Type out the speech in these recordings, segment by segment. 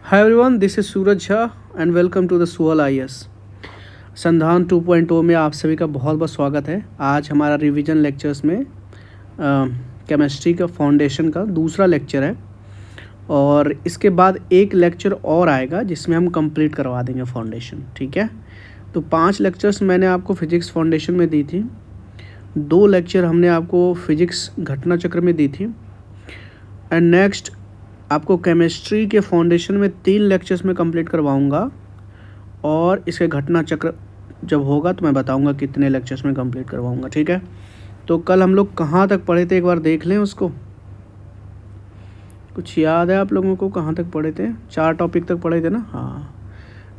Hi everyone, this is Suraj Jha and welcome to the सुअल IAS. Sandhan 2.0 में आप सभी का बहुत बहुत स्वागत है। आज हमारा रिवीजन लेक्चर्स में केमिस्ट्री का फाउंडेशन का दूसरा लेक्चर है और इसके बाद एक लेक्चर और आएगा जिसमें हम कंप्लीट करवा देंगे फाउंडेशन। ठीक है, तो 5 लेक्चर्स मैंने आपको फिजिक्स फाउंडेशन में दी थी, 2 लेक्चर हमने आपको फिजिक्स घटना चक्र में दी थी एंड नेक्स्ट आपको केमिस्ट्री के फाउंडेशन में 3 लेक्चर्स में कंप्लीट करवाऊंगा और इसके घटना चक्र जब होगा तो मैं बताऊंगा कितने लेक्चर्स में कंप्लीट करवाऊंगा। ठीक है, तो कल हम लोग कहाँ तक पढ़े थे एक बार देख लें उसको। कुछ याद है आप लोगों को कहाँ तक पढ़े थे? 4 टॉपिक तक पढ़े थे ना। हाँ,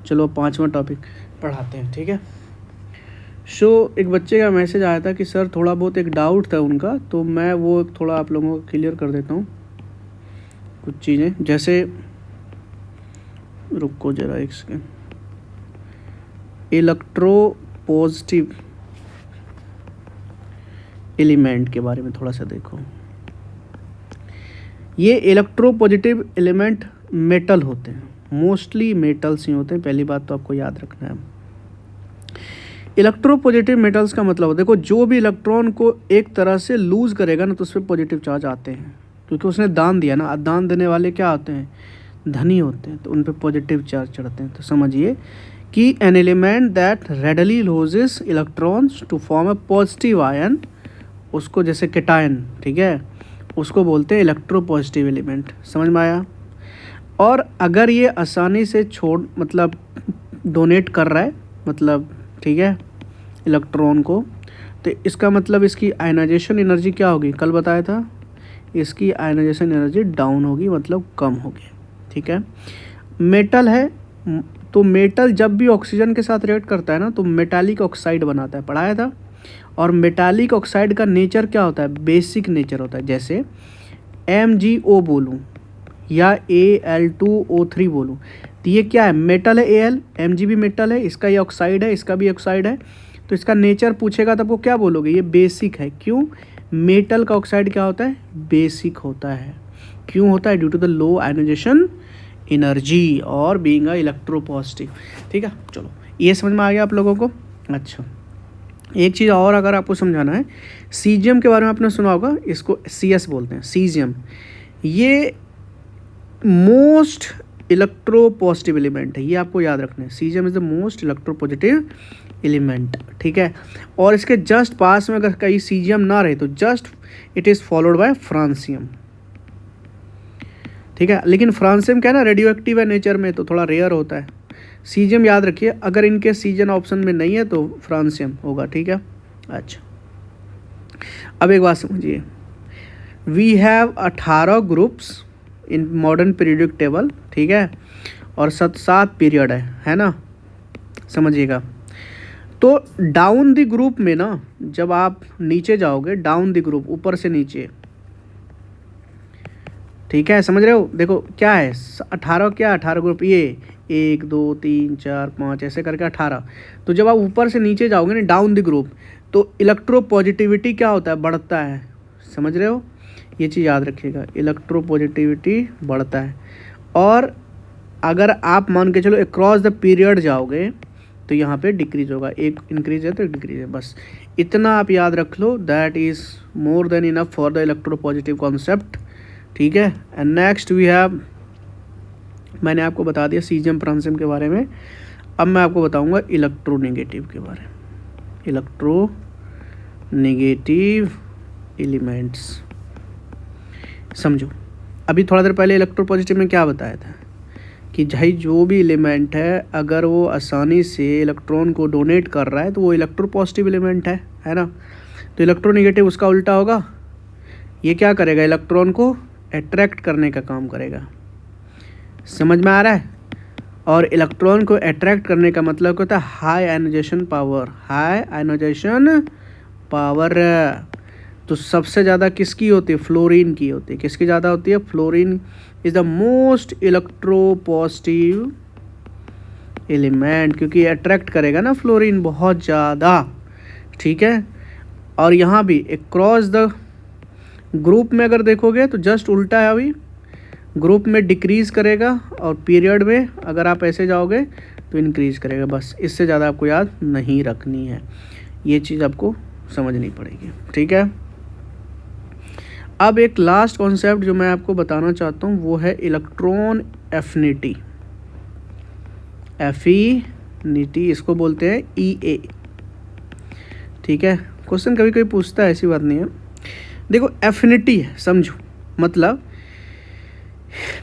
चलो 5वां टॉपिक पढ़ाते हैं। ठीक है, एक बच्चे का मैसेज आया था कि सर थोड़ा बहुत एक डाउट था उनका, तो मैं वो थोड़ा आप लोगों को क्लियर कर देता हूँ कुछ चीज़ें। जैसे रुको जरा एक सेकेंड, इलेक्ट्रो पॉजिटिव एलिमेंट के बारे में थोड़ा सा देखो। ये इलेक्ट्रो पॉजिटिव एलिमेंट मेटल होते हैं, मोस्टली मेटल्स ही होते हैं। पहली बात तो आपको याद रखना है, इलेक्ट्रो पॉजिटिव मेटल्स का मतलब देखो, जो भी इलेक्ट्रॉन को एक तरह से लूज करेगा ना तो उस पर पॉजिटिव चार्ज आते हैं, क्योंकि उसने दान दिया ना। दान देने वाले क्या होते हैं? धनी होते हैं, तो उन पे पॉजिटिव चार्ज चढ़ते हैं। तो समझिए कि an element that readily loses electrons to form a positive ion, उसको जैसे केटायन, ठीक है, उसको बोलते हैं इलेक्ट्रो पॉजिटिव एलिमेंट। समझ में आया? और अगर ये आसानी से मतलब डोनेट कर रहा है, मतलब ठीक है, इलेक्ट्रॉन को, तो इसका मतलब इसकी आयनाइजेशन एनर्जी क्या होगी? कल बताया था, इसकी आयनाइजेशन एनर्जी डाउन होगी, मतलब कम होगी। ठीक है, मेटल है तो मेटल जब भी ऑक्सीजन के साथ रिएक्ट करता है ना तो मेटालिक ऑक्साइड बनाता है, पढ़ाया था। और मेटालिक ऑक्साइड का नेचर क्या होता है? बेसिक नेचर होता है। जैसे MgO बोलूँ या Al2O3 बोलूँ, तो ये क्या है? मेटल है। Al, Mg भी मेटल है, इसका ये ऑक्साइड है, इसका भी ऑक्साइड है। तो इसका नेचर पूछेगा तो आपको क्या बोलोगे? ये बेसिक है। क्यों? मेटल का ऑक्साइड क्या होता है? बेसिक होता है। क्यों होता है? Due to the low ionization energy और बीइंग अ इलेक्ट्रोपॉजिटिव। ठीक है, चलो ये समझ में आ गया आप लोगों को। अच्छा, एक चीज़ और अगर आपको समझाना है, सीजियम के बारे में आपने सुना होगा, इसको CS बोलते हैं, सीजियम। ये मोस्ट इलेक्ट्रोपॉजिटिव एलिमेंट है, ये आपको याद रखना है। Caesium is the most electropositive element. ठीक है, और इसके जस्ट पास में अगर कहीं सीजियम ना रहे तो just it is followed by francium. ठीक है, लेकिन फ्रांसियम क्या है ना, रेडियो एक्टिव है नेचर में, तो थोड़ा रेयर होता है। सीजियम याद रखिए, अगर इनके सीजियम ऑप्शन में नहीं है तो फ्रांसियम होगा। ठीक है, अच्छा, अब एक बात समझिए, we have 18 groups in modern periodic table. ठीक है, और 7 पीरियड है ना, समझिएगा। तो डाउन द ग्रुप में ना, जब आप नीचे जाओगे, डाउन द ग्रुप, ऊपर से नीचे, ठीक है, समझ रहे हो? देखो क्या है, 18 क्या, 18 ग्रुप, ये 1 2 3 4 5 ऐसे करके 18। तो जब आप ऊपर से नीचे जाओगे ना, डाउन द ग्रुप, तो इलेक्ट्रो पॉजिटिविटी क्या होता है? बढ़ता है। समझ रहे हो? ये चीज़ याद रखिएगा, इलेक्ट्रो पॉजिटिविटी बढ़ता है। और अगर आप मान के चलो अक्रॉस द पीरियड जाओगे तो यहाँ पे डिक्रीज होगा, एक इंक्रीज है तो एक डिक्रीज है, बस इतना आप याद रख लो। That is more than enough for the electropositive concept. ठीक है, एंड नेक्स्ट वी हैव, मैंने आपको बता दिया सीजियम फ्रांसियम के बारे में। अब मैं आपको बताऊंगा इलेक्ट्रोनेगेटिव के बारे में, इलेक्ट्रोनेगेटिव एलिमेंट्स। समझो, अभी थोड़ा देर पहले इलेक्ट्रो पॉजिटिव में क्या बताया था कि भाई जो भी एलिमेंट है अगर वो आसानी से इलेक्ट्रॉन को डोनेट कर रहा है तो वो इलेक्ट्रो पॉजिटिव एलिमेंट है ना। तो इलेक्ट्रोनेगेटिव उसका उल्टा होगा, ये क्या करेगा? इलेक्ट्रॉन को अट्रैक्ट करने का काम करेगा। समझ में आ रहा है? और इलेक्ट्रॉन को अट्रैक्ट करने का मतलब क्या होता है? High ionization power, high ionization power. तो सबसे ज़्यादा किसकी होती है? फ्लोरीन की होती है। किसकी ज़्यादा होती है? Fluorine is the most electropositive element, क्योंकि अट्रैक्ट करेगा ना फ्लोरीन बहुत ज़्यादा। ठीक है, और यहाँ भी एक क्रॉस द ग्रुप में अगर देखोगे तो जस्ट उल्टा है। अभी ग्रुप में डिक्रीज़ करेगा और पीरियड में अगर आप ऐसे जाओगे तो इंक्रीज़ करेगा। बस इससे ज़्यादा आपको याद नहीं रखनी है, ये चीज़ आपको समझनी पड़ेगी, ठीक है। अब एक लास्ट कॉन्सेप्ट जो मैं आपको बताना चाहता हूँ वो है इलेक्ट्रॉन एफिनिटी। एफिनिटी इसको बोलते हैं EA, ठीक है। क्वेश्चन कभी कभी पूछता है, ऐसी बात नहीं है। देखो एफिनिटी है, समझो, मतलब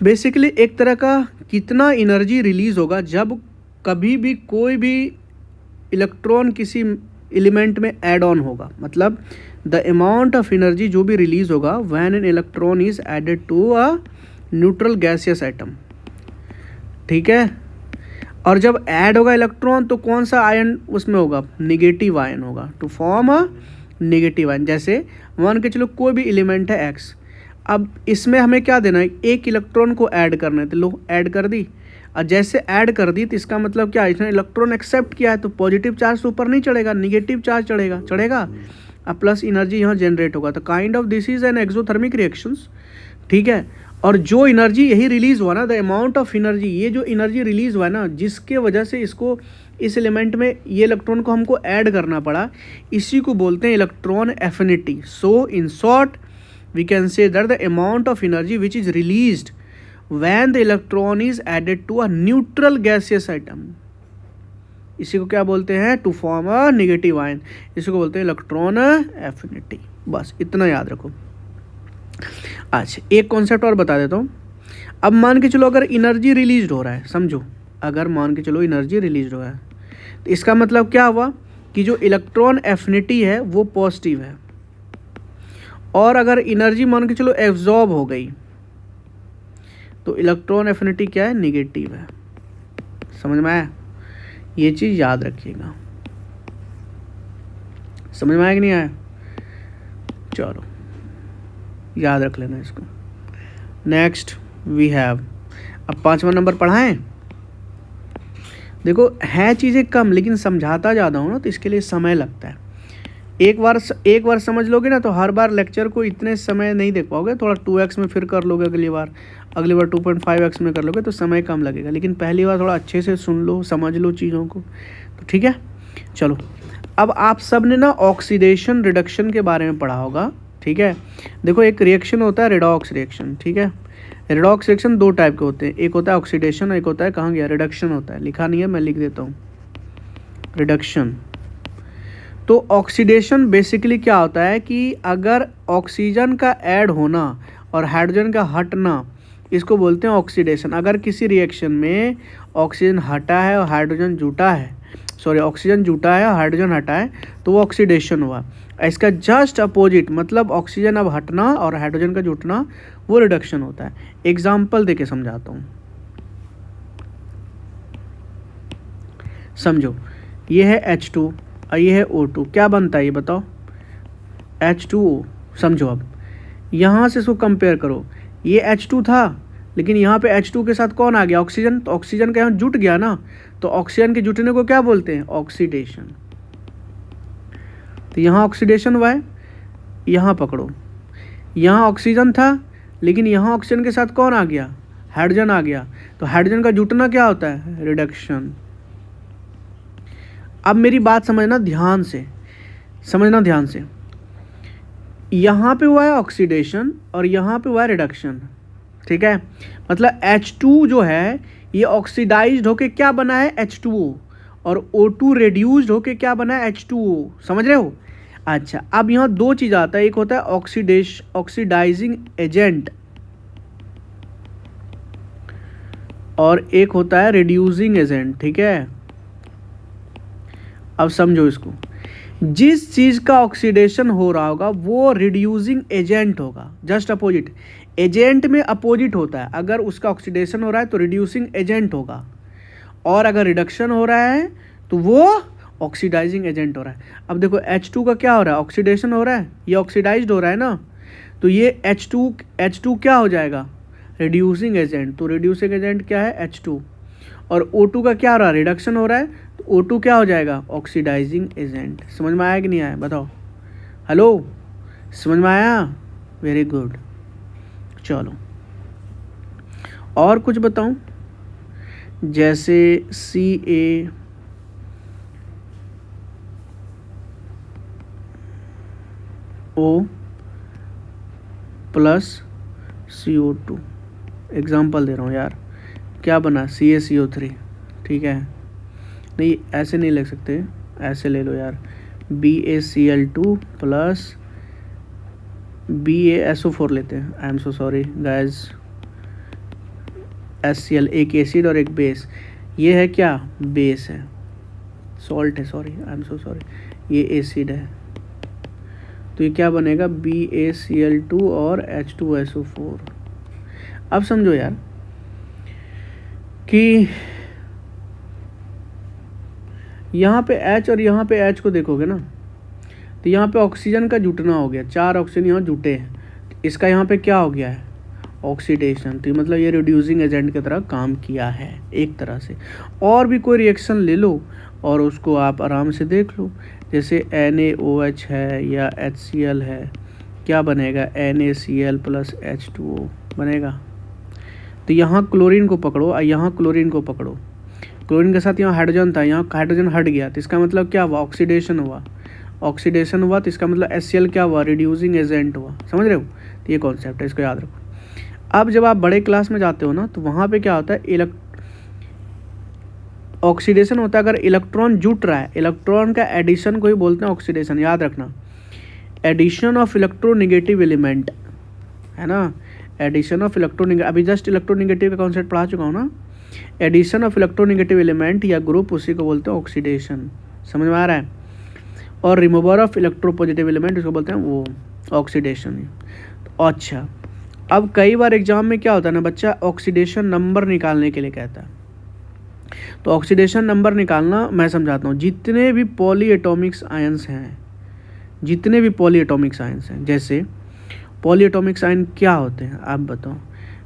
बेसिकली एक तरह का कितना एनर्जी रिलीज होगा जब कभी भी कोई भी इलेक्ट्रॉन किसी एलिमेंट में ऐड ऑन होगा, मतलब द अमाउंट ऑफ एनर्जी जो भी रिलीज होगा when an electron is added to a neutral gaseous atom, ठीक है। और जब ऐड होगा इलेक्ट्रॉन तो कौन सा आयन उसमें होगा, निगेटिव आयन होगा, to form a negative ion. जैसे मान के चलो कोई भी एलिमेंट है X, अब इसमें हमें क्या देना है, एक इलेक्ट्रॉन को ऐड करना है, तो लो ऐड कर दी। और जैसे ऐड कर दी तो इसका मतलब क्या है, इसने इलेक्ट्रॉन एक्सेप्ट किया है तो पॉजिटिव चार्ज तो ऊपर नहीं चढ़ेगा, निगेटिव चार्ज चढ़ेगा। अब प्लस एनर्जी यहाँ जनरेट होगा। तो kind of this is an exothermic reactions, ठीक है। और जो एनर्जी यही रिलीज हुआ ना, द अमाउंट ऑफ एनर्जी, ये जो एनर्जी रिलीज हुआ ना जिसके वजह से इसको इस एलिमेंट में ये इलेक्ट्रॉन को हमको ऐड करना पड़ा, इसी को बोलते हैं electron affinity. So in short we can say that the amount of energy which is released when the electron is added to a neutral gaseous atom, इसी को क्या बोलते हैं, to form a negative ion, इसी को बोलते हैं electron affinity. बस इतना याद रखो। अच्छा एक कॉन्सेप्ट और बता देता हूँ। अब मान के चलो अगर एनर्जी रिलीज हो रहा है, समझो अगर मान के चलो एनर्जी रिलीज हो रहा है तो इसका मतलब क्या हुआ कि जो इलेक्ट्रॉन एफिनिटी है वो पॉजिटिव है, और अगर एनर्जी मान के चलो एब्जॉर्ब हो गई तो इलेक्ट्रॉन एफिनिटी क्या है, निगेटिव है। समझ में आया, ये चीज़ याद रखिएगा। समझ में आया कि नहीं आया, चलो याद रख लेना इसको। नेक्स्ट वी हैव, अब 5वां नंबर पढ़ाएं। देखो है चीज़ें कम लेकिन समझाता ज़्यादा हूँ ना, तो इसके लिए समय लगता है। एक बार समझ लोगे ना तो हर बार लेक्चर को इतने समय नहीं देख पाओगे, थोड़ा 2x में फिर कर लोगे, अगली बार 2.5x में कर लोगे तो समय कम लगेगा, लेकिन पहली बार थोड़ा अच्छे से सुन लो, समझ लो चीज़ों को, तो ठीक है। चलो अब आप सब ने ना ऑक्सीडेशन रिडक्शन के बारे में पढ़ा होगा, ठीक है। देखो एक रिएक्शन होता है रेडॉक्स रिएक्शन, ठीक है। रेडॉक्स रिएक्शन दो टाइप के होते हैं, एक होता है ऑक्सीडेशन और एक होता है, कहाँ गया, रिडक्शन होता है। लिखा नहीं है, मैं लिख देता हूँ, रिडक्शन। तो ऑक्सीडेशन बेसिकली क्या होता है कि अगर ऑक्सीजन का ऐड होना और हाइड्रोजन का हटना, इसको बोलते हैं ऑक्सीडेशन। अगर किसी रिएक्शन में ऑक्सीजन हटा है और हाइड्रोजन जुटा है, ऑक्सीजन जुटा है और हाइड्रोजन हटा है तो वो ऑक्सीडेशन हुआ। इसका जस्ट अपोजिट मतलब ऑक्सीजन अब हटना और हाइड्रोजन का जुटना, वो रिडक्शन होता है। एग्जाम्पल देके समझाता हूँ, समझो ये है H2 और ये है O2, क्या बनता है ये बताओ, H2O। समझो अब यहाँ से इसको कंपेयर करो, ये H2 था लेकिन यहाँ पे H2 के साथ कौन आ गया, ऑक्सीजन। तो ऑक्सीजन का यहाँ जुट गया ना, तो ऑक्सीजन के जुटने को क्या बोलते हैं, ऑक्सीडेशन। तो यहाँ ऑक्सीडेशन हुआ है, यहाँ पकड़ो, यहाँ ऑक्सीजन था लेकिन यहाँ ऑक्सीजन के साथ कौन आ गया, हाइड्रोजन आ गया, तो हाइड्रोजन का जुटना क्या होता है, रिडक्शन। अब मेरी बात समझना ध्यान से, समझना ध्यान से, यहाँ पे हुआ है ऑक्सीडेशन और यहाँ पे हुआ है रिडक्शन, ठीक है। मतलब H2 जो है ये ऑक्सीडाइज्ड होके क्या बना है, H2O, और O2 रेड्यूस्ड होके क्या बना है, H2O। समझ रहे हो। अच्छा अब यहाँ दो चीज़ आता है, एक होता है ऑक्सीडाइजिंग एजेंट और एक होता है रिड्यूसिंग एजेंट, ठीक है। अब समझो इसको, जिस चीज़ का ऑक्सीडेशन हो रहा होगा वो रिड्यूसिंग एजेंट होगा, जस्ट अपोजिट। एजेंट में अपोजिट होता है, अगर उसका ऑक्सीडेशन हो रहा है तो रिड्यूसिंग एजेंट होगा, और अगर रिडक्शन हो रहा है तो वो ऑक्सीडाइजिंग एजेंट हो रहा है। अब देखो H2 का क्या हो रहा है, ऑक्सीडेशन हो रहा है, ये ऑक्सीडाइज्ड हो रहा है ना, तो ये H2 क्या हो जाएगा, रिड्यूसिंग एजेंट। तो रिड्यूसिंग एजेंट क्या है, H2, और O2 का क्या हो रहा है, रिडक्शन हो रहा है, तो O2 क्या हो जाएगा, ऑक्सीडाइजिंग एजेंट। समझ में आया कि नहीं आया बताओ, हेलो समझ में आया, वेरी गुड। चलो और कुछ बताऊं, जैसे Ca O plus CO2, example दे रहा हूँ यार, क्या बना CaCO3, ठीक है। नहीं ऐसे नहीं लिख सकते, ऐसे ले लो यार, BaCl2 प्लस BaSO4 लेते हैं, I am so sorry guys, HCl, एक एसिड और एक बेस, ये है क्या, बेस है, सॉल्ट है, sorry I am so sorry, ये एसिड है, तो ये क्या बनेगा BaCl2 और H2SO4। अब समझो यार कि यहाँ पे H और यहाँ पे H को देखोगे ना, तो यहाँ पे ऑक्सीजन का जुटना हो गया, 4 ऑक्सीजन यहाँ जुटे हैं, इसका यहाँ पे क्या हो गया है, ऑक्सीडेशन, तो मतलब ये रिड्यूसिंग एजेंट की तरह काम किया है एक तरह से। और भी कोई रिएक्शन ले लो और उसको आप आराम से देख लो, जैसे NaOH है या HCl है, क्या बनेगा, NaCl प्लस H2O बनेगा। तो यहाँ क्लोरीन को पकड़ो और यहाँ क्लोरीन को पकड़ो, क्लोरीन के साथ यहाँ हाइड्रोजन था, यहाँ हाइड्रोजन हट गया, तो इसका मतलब क्या हुआ, ऑक्सीडेशन हुआ, ऑक्सीडेशन हुआ, तो इसका मतलब HCl क्या हुआ, रिड्यूसिंग एजेंट हुआ, समझ रहे हो। तो ये कॉन्सेप्ट है, इसको याद रखो। अब जब आप बड़े क्लास में जाते हो ना, तो वहाँ पे क्या होता है, ऑक्सीडेशन होता है अगर इलेक्ट्रॉन जुट रहा है, इलेक्ट्रॉन का एडिशन को ही बोलते हैं ऑक्सीडेशन, याद रखना, एडिशन ऑफ इलेक्ट्रोनेगेटिव एलिमेंट, है ना, एडिशन ऑफ इलेक्ट्रोनेगेटिव, अभी जस्ट इलेक्ट्रोनेगेटिव का कॉन्सेप्ट पढ़ा चुका हूँ ना, एडिशन ऑफ इलेक्ट्रोनेगेटिव एलिमेंट या ग्रुप, उसी को बोलते हैं ऑक्सीडेशन, समझ में आ रहा है। और रिमूवर ऑफ इलेक्ट्रोपॉजिटिव एलिमेंट, उसको बोलते हैं वो ऑक्सीडेशन। अच्छा, अब कई बार एग्जाम में क्या होता है ना, बच्चा ऑक्सीडेशन नंबर निकालने के लिए कहता है, तो ऑक्सीडेशन नंबर निकालना मैं समझाता हूँ। जितने भी पॉली एटॉमिक्स आयंस हैं, जितने भी पॉली एटॉमिक्स आयंस हैं, जैसे पॉली एटॉमिक्स आयन क्या होते हैं आप बताओ,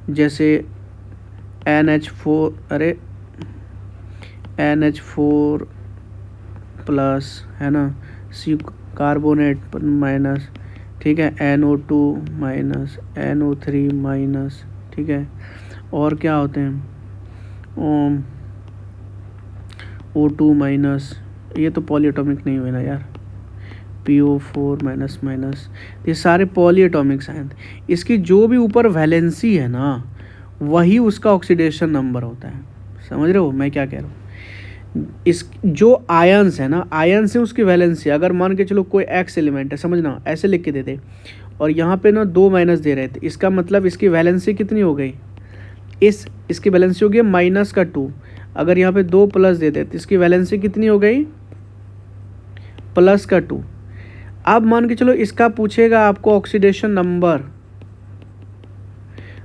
जैसे NH4, अरे NH4 प्लस, है ना, सी कार्बोनेट माइनस, ठीक है, NO2 माइनस, NO3 माइनस, ठीक है, और क्या होते हैं, O2 माइनस, ये तो पॉली एटॉमिक नहीं हुए ना यार, PO4 माइनस माइनस, ये सारे पॉली एटॉमिक्स हैं। इसकी जो भी ऊपर वैलेंसी है ना, वही उसका ऑक्सीडेशन नंबर होता है, समझ रहे हो मैं क्या कह रहा हूँ। इस जो आयंस है ना, आयंस है उसकी वैलेंसी, अगर मान के चलो कोई X एलिमेंट है, समझना ऐसे लिख के देते, और यहाँ पे ना 2 माइनस दे रहे थे, इसका मतलब इसकी वैलेंसी कितनी हो गई, इसकी वैलेंसी हो गई माइनस का 2, अगर यहाँ पे 2 प्लस देते तो इसकी वैलेंसी कितनी हो गई, प्लस का 2। अब मान के चलो इसका पूछेगा आपको ऑक्सीडेशन नंबर,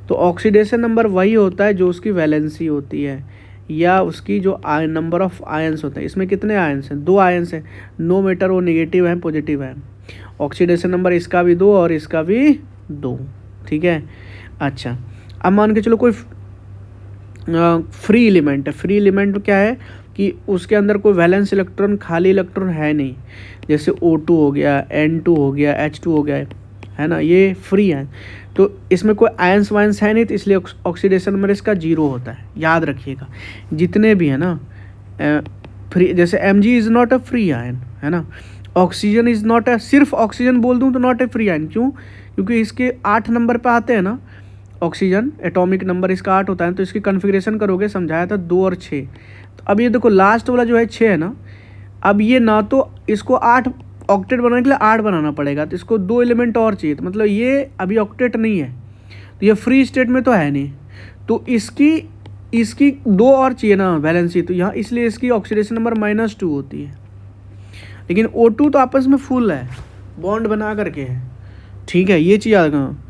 तो ऑक्सीडेशन नंबर वही होता है जो उसकी वैलेंसी होती है, या उसकी जो नंबर ऑफ आयंस होते हैं। इसमें कितने आयंस हैं, 2 आयंस हैं, नो मैटर वो नेगेटिव है पॉजिटिव है, ऑक्सीडेशन नंबर इसका भी 2 और इसका भी 2, ठीक है। अच्छा, अब मान के चलो कोई फ्री एलिमेंट है, फ्री एलिमेंट क्या है कि उसके अंदर कोई वैलेंस इलेक्ट्रॉन, खाली इलेक्ट्रॉन है नहीं, जैसे O2 हो गया, N2 हो गया, H2 हो गया, है ना, ये फ्री है, तो इसमें कोई आयंस वायंस है नहीं, तो इसलिए ऑक्सीडेशन नंबर इसका 0 होता है, याद रखिएगा। जितने भी है ना फ्री, जैसे Mg is not a free ion, है ना, ऑक्सीजन इज़ नॉट अ, सिर्फ ऑक्सीजन बोल दूँ तो नॉट ए फ्री आयन, क्यों, क्योंकि इसके 8 नंबर पे आते हैं ना, ऑक्सीजन एटॉमिक नंबर इसका 8 होता है, तो इसकी कन्फिग्रेशन करोगे, समझाया था 2 और 6, तो अब ये देखो लास्ट वाला जो है 6 है ना, अब ये ना तो इसको 8 ऑक्टेट बनाने के लिए 8 बनाना पड़ेगा, तो इसको 2 एलिमेंट और चाहिए, तो मतलब ये अभी ऑक्टेट नहीं है, तो ये फ्री स्टेट में तो है नहीं, तो इसकी 2 और चाहिए ना वैलेंसी, तो यहाँ इसलिए इसकी ऑक्सीडेशन नंबर -2 होती है। लेकिन O2 तो आपस में फुल है, बॉन्ड बना करके है, ठीक है, ये चीज़ याद रखना।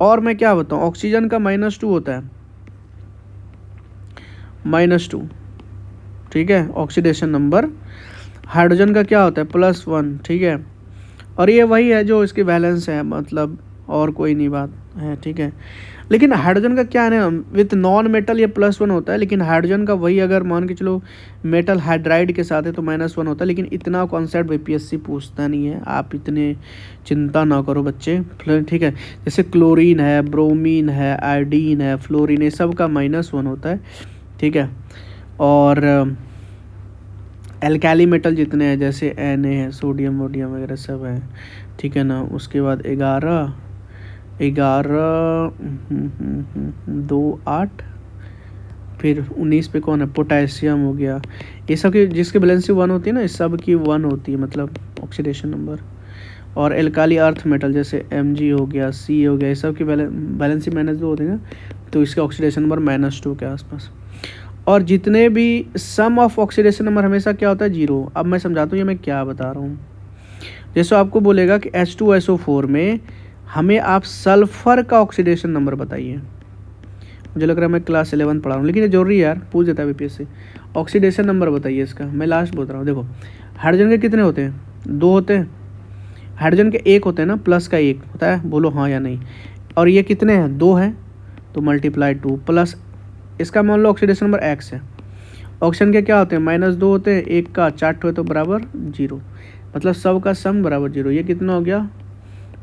और मैं क्या बताऊँ, ऑक्सीजन का -2 होता है, -2, ठीक है, ऑक्सीडेशन नंबर। हाइड्रोजन का क्या होता है, +1, ठीक है, और ये वही है जो इसकी वैलेंस है, मतलब और कोई नहीं बात है, ठीक है। लेकिन हाइड्रोजन का क्या है ना, विथ नॉन मेटल ये +1 होता है, लेकिन हाइड्रोजन का वही अगर मान के चलो मेटल हाइड्राइड के साथ है तो -1 होता है। लेकिन इतना कॉन्सेप्ट बीपीएससी पूछता नहीं है, आप इतने चिंता ना करो बच्चे, ठीक है। जैसे क्लोरीन है, ब्रोमीन है, आयोडीन है, फ्लोरीन, ये सब का -1 होता है, ठीक है। और एल्काली मेटल जितने हैं जैसे Na है, सोडियम वोडियम वगैरह सब है, ठीक है ना। उसके बाद 11 2 8, फिर 19 पे कौन है, पोटेशियम हो गया। ये सब की जिसकी वैलेंसी 1 होती है ना, इस सब की 1 होती है, मतलब ऑक्सीडेशन नंबर। और एल्काली अर्थ मेटल जैसे Mg हो गया, C हो गया, ये सब की वैलेंसी -2 होती है ना, तो इसका ऑक्सीडेशन नंबर -2 के आसपास। और जितने भी सम ऑफ ऑक्सीडेशन नंबर हमेशा क्या होता है, 0। अब मैं समझाता हूँ ये मैं क्या बता रहा हूँ। जैसे आपको बोलेगा कि H2SO4 में हमें आप सल्फर का ऑक्सीडेशन नंबर बताइए। मुझे लग रहा है मैं क्लास 11 पढ़ा रहा हूँ, लेकिन ये जरूरी है यार, पूछ देता है बीपीएससी। ऑक्सीडेशन नंबर बताइए इसका, मैं लास्ट बोल रहा हूँ। देखो हाइड्रोजन के कितने होते हैं, 2 होते हैं। हाइड्रोजन के 1 होते हैं ना, प्लस का 1 होता है, बोलो हाँ या नहीं। और ये कितने हैं, 2 हैं, तो मल्टीप्लाई 2 प्लस इसका मान लो ऑक्सीडेशन नंबर x है। ऑक्सीजन के क्या होते हैं, -2 होते हैं, 1 का 4 ठो है तो बराबर 0, मतलब सब का सम बराबर 0। ये कितना हो गया,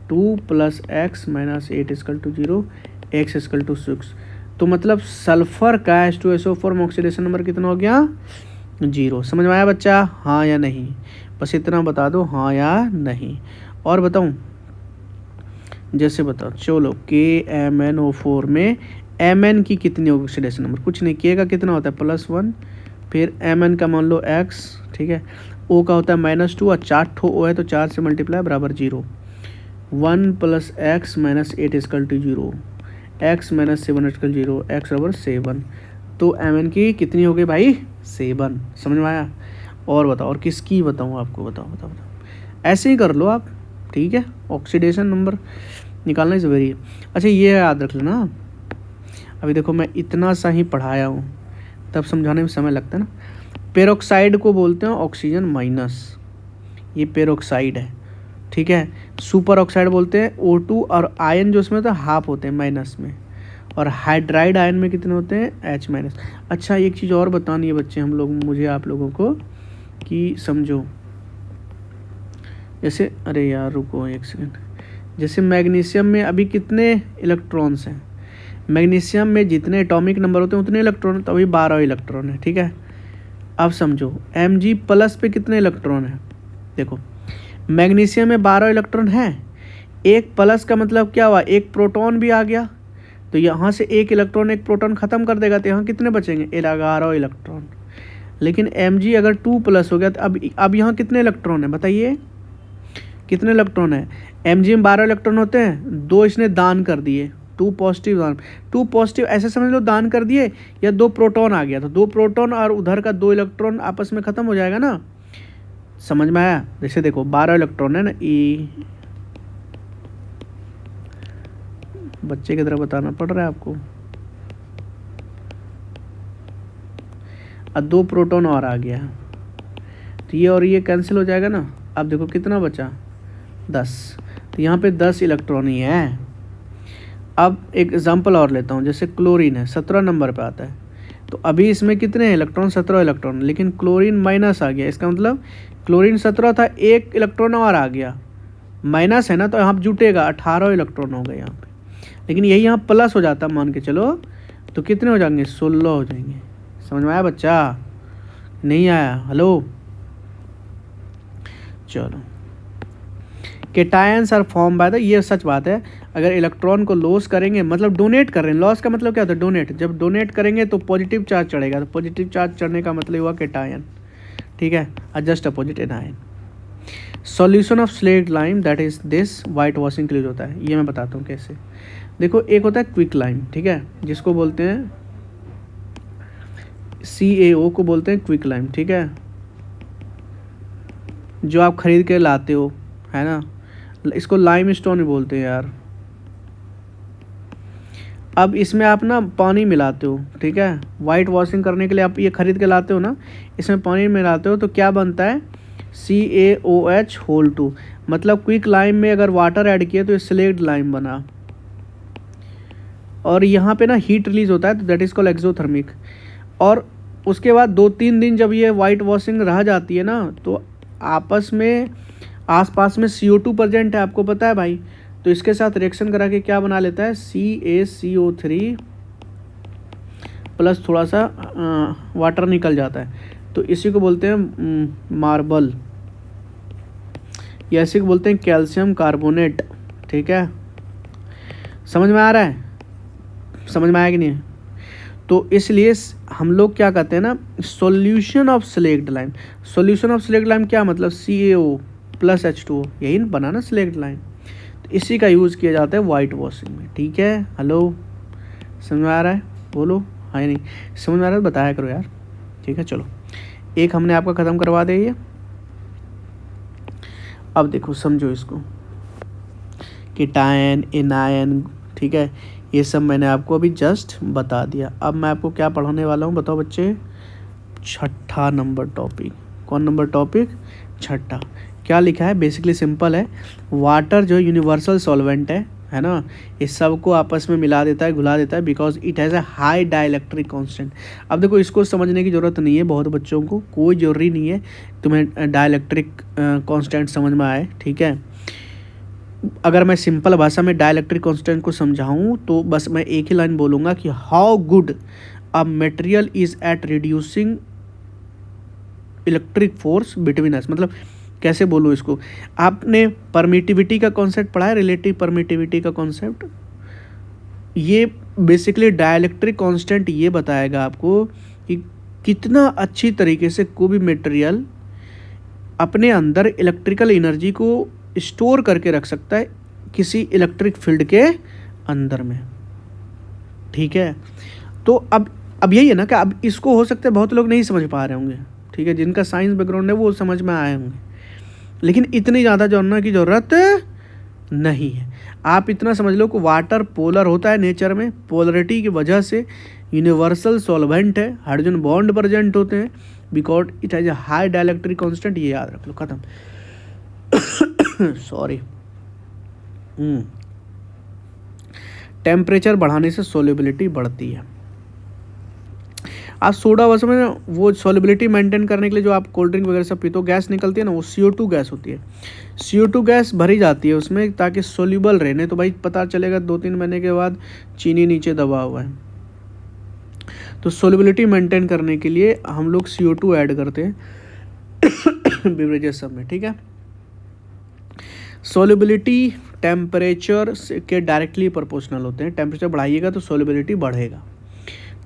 2 + x - 8 = 0, x = 6। तो मतलब सल्फर का H2SO4 में ऑक्सीडेशन नंबर कितना हो गया, 0। समझ में आया बच्चा, हाँ या नहीं, बस इतना बता दो, हाँ या नहीं। और बताऊँ, जैसे बताओ, चलो KMnO4 में Mn की कितनी ऑक्सीडेशन नंबर, कुछ नहीं किएगा, कितना होता है +1, फिर Mn का मान लो x, ठीक है। O का होता है -2 और 4 ठो O है तो 4 से मल्टीप्लाई बराबर 0। 1 + x - 8 = 0, x - 7 = 0, x बराबर 7। तो Mn की कितनी हो गई भाई, 7। समझ में आया। और बताओ, और किसकी बताऊँ आपको, बताओ। ऐसे ही कर लो आप, ठीक है। ऑक्सीडेशन नंबर निकालना ही ज़रूरी है। अच्छा ये याद रख लेना, अभी देखो मैं इतना सा ही पढ़ाया हूँ, तब समझाने में समय लगता है ना। पेरोक्साइड को बोलते हैं ऑक्सीजन माइनस, ये पेरोक्साइड है, ठीक है। सुपर ऑक्साइड बोलते हैं O2, और आयन जो उसमें होता है हाफ होते हैं माइनस में। और हाइड्राइड आयन में कितने होते हैं, H-। अच्छा एक चीज़ और बतानी है बच्चे हम लोग, मुझे आप लोगों को, कि समझो, जैसे अरे यार रुको एक सेकंड, जैसे मैग्नीशियम में अभी कितने इलेक्ट्रॉन्स हैं, मैग्नीशियम में जितने एटॉमिक नंबर होते हैं उतने इलेक्ट्रॉन, तो अभी 12 इलेक्ट्रॉन है, ठीक है। अब समझो Mg+ पे कितने इलेक्ट्रॉन है, देखो मैग्नीशियम में 12 इलेक्ट्रॉन है, एक प्लस का मतलब क्या हुआ, एक प्रोटॉन भी आ गया, तो यहाँ से एक इलेक्ट्रॉन एक प्रोटॉन ख़त्म कर देगा, तो यहाँ कितने बचेंगे, 11 इलेक्ट्रॉन। लेकिन Mg अगर 2+ हो गया तो अब यहाँ कितने इलेक्ट्रॉन है बताइए, कितने इलेक्ट्रॉन है। Mg में 12 इलेक्ट्रॉन होते हैं, 2 इसने दान कर दिए, 2 पॉजिटिव दान, 2 पॉजिटिव ऐसे समझ लो दान कर दिए, या 2 प्रोटॉन आ गया, तो 2 प्रोटॉन और उधर का 2 इलेक्ट्रॉन आपस में ख़त्म हो जाएगा ना। समझ में आया। जैसे देखो 12 इलेक्ट्रॉन है ना, बच्चे की तरह बताना पड़ रहा है आपको। अब 2 प्रोटॉन और आ गया, तो ये और ये कैंसिल हो जाएगा ना। अब देखो कितना बचा, 10, तो यहाँ पे 10 इलेक्ट्रॉन ही है। अब एक एग्जांपल और लेता हूँ, जैसे क्लोरीन है, 17 नंबर पे आता है, तो अभी इसमें कितने इलेक्ट्रॉन, 17 इलेक्ट्रॉन, लेकिन क्लोरीन माइनस आ गया, इसका मतलब क्लोरीन 17 था, एक इलेक्ट्रॉन और आ गया, माइनस है ना, तो यहाँ जुटेगा 18 इलेक्ट्रॉन हो गए यहाँ पे। लेकिन यही यहाँ प्लस हो जाता मान के चलो, तो कितने हो जाएंगे, 16 हो जाएंगे। समझ में आया बच्चा, नहीं आया, हेलो। चलो, cations are form by the, ये सच बात है, अगर इलेक्ट्रॉन को लॉस करेंगे, मतलब डोनेट कर रहे हैं, लॉस का मतलब क्या होता है, डोनेट, जब डोनेट करेंगे तो पॉजिटिव चार्ज चढ़ेगा, तो पॉजिटिव चार्ज चढ़ने का मतलब हुआ केटायन, ठीक है, just opposite anion. Solution of slate lime that is this white washing के लिए होता है, ये मैं बताता हूँ कैसे। देखो एक होता है क्विक लाइम, ठीक है, जिसको बोलते हैं CaO को बोलते हैं क्विक लाइम, ठीक है, जो आप खरीद के लाते हो, है ना, इसको लाइम स्टोन भी बोलते हैं यार। अब इसमें आप ना पानी मिलाते हो, ठीक है, वाइट वॉशिंग करने के लिए आप ये खरीद के लाते हो ना, इसमें पानी मिलाते हो तो क्या बनता है, CaOH होल 2, मतलब क्विक लाइम में अगर वाटर ऐड किया तो स्लेक्ड लाइम बना, और यहाँ पे ना हीट रिलीज होता है तो दैट इज कॉल्ड एक्सोथर्मिक। और उसके बाद 2-3 दिन जब ये वाइट वॉशिंग रह जाती है ना, तो आपस में आसपास में CO2 प्रेजेंट है, आपको पता है भाई, तो इसके साथ रिएक्शन करा के क्या बना लेता है, CaCO3 प्लस थोड़ा सा वाटर निकल जाता है, तो इसी को बोलते हैं मार्बल, या इसी को बोलते हैं कैल्शियम कार्बोनेट। ठीक है, समझ में आ रहा है, समझ में आया कि नहीं? तो इसलिए हम लोग क्या कहते हैं ना, solution of slaked lime. Solution of slaked lime क्या मतलब, CaO प्लस H2O, यही बना ना स्लेक्ड लाइम। तो इसी का यूज़ किया जाता है वाइट वॉशिंग में। ठीक है, हेलो, समझ में आ रहा है? बोलो हाँ या नहीं, समझ में आ रहा है बताया करो यार। ठीक है, चलो एक हमने आपका ख़त्म करवा दिया ये। अब देखो समझो इसको, कीटायन, एनायन, ठीक है, ये सब मैंने आपको अभी जस्ट बता दिया। अब मैं आपको क्या पढ़ाने वाला हूँ बताओ बच्चे, 6ठा नंबर टॉपिक। कौन नंबर टॉपिक? 6ठा। क्या लिखा है? बेसिकली सिंपल है, वाटर जो यूनिवर्सल सॉल्वेंट है ना, इस सब को आपस में मिला देता है, घुला देता है, because it has a high dielectric constant. अब देखो इसको समझने की ज़रूरत नहीं है, बहुत बच्चों को कोई ज़रूरी नहीं है तुम्हें डाइलेक्ट्रिक कांस्टेंट समझ में आए। ठीक है, अगर मैं सिंपल भाषा में डाइलेक्ट्रिक कांस्टेंट को समझाऊं तो बस मैं एक ही लाइन बोलूँगा कि how good a material is at reducing electric force between us. मतलब कैसे बोलूँ इसको, आपने परमिटिविटी का कॉन्सेप्ट पढ़ा है, रिलेटिव परमिटिविटी का कॉन्सेप्ट। ये बेसिकली डाइलेक्ट्रिक कांस्टेंट ये बताएगा आपको कि कितना अच्छी तरीके से कोई भी मटेरियल अपने अंदर इलेक्ट्रिकल एनर्जी को स्टोर करके रख सकता है किसी इलेक्ट्रिक फील्ड के अंदर में। ठीक है, तो अब यही है ना कि अब इसको हो सकता है बहुत लोग नहीं समझ पा रहे होंगे। ठीक है, जिनका साइंस बैकग्राउंड है वो समझ में आए होंगे, लेकिन इतनी ज़्यादा जानने की ज़रूरत नहीं है। आप इतना समझ लो कि वाटर पोलर होता है नेचर में, पोलरिटी की वजह से यूनिवर्सल सॉल्वेंट है, हाइड्रोजन बॉन्ड प्रेजेंट होते हैं, because it has a high dielectric constant. ये याद रख लो, खत्म। सॉरी। टेम्परेचर बढ़ाने से सोल्युबिलिटी बढ़ती है। आप सोडा वैसे में वो सोल्युबिलिटी मेंटेन करने के लिए जो आप कोल्ड ड्रिंक वगैरह सब पीते हो, गैस निकलती है ना, वो CO2 गैस होती है। CO2 गैस भरी जाती है उसमें ताकि सोल्यूबल रहने, तो भाई पता चलेगा 2-3 महीने के बाद चीनी नीचे दबा हुआ है। तो सोल्युबिलिटी मेंटेन करने के लिए हम लोग CO2 ऐड करते हैं बेवरेजेस सब में। ठीक है, सोल्युबिलिटी टेम्परेचर के डायरेक्टली प्रोपोर्शनल होते हैं। टेम्परेचर बढ़ाइएगा तो सोल्युबिलिटी बढ़ेगा।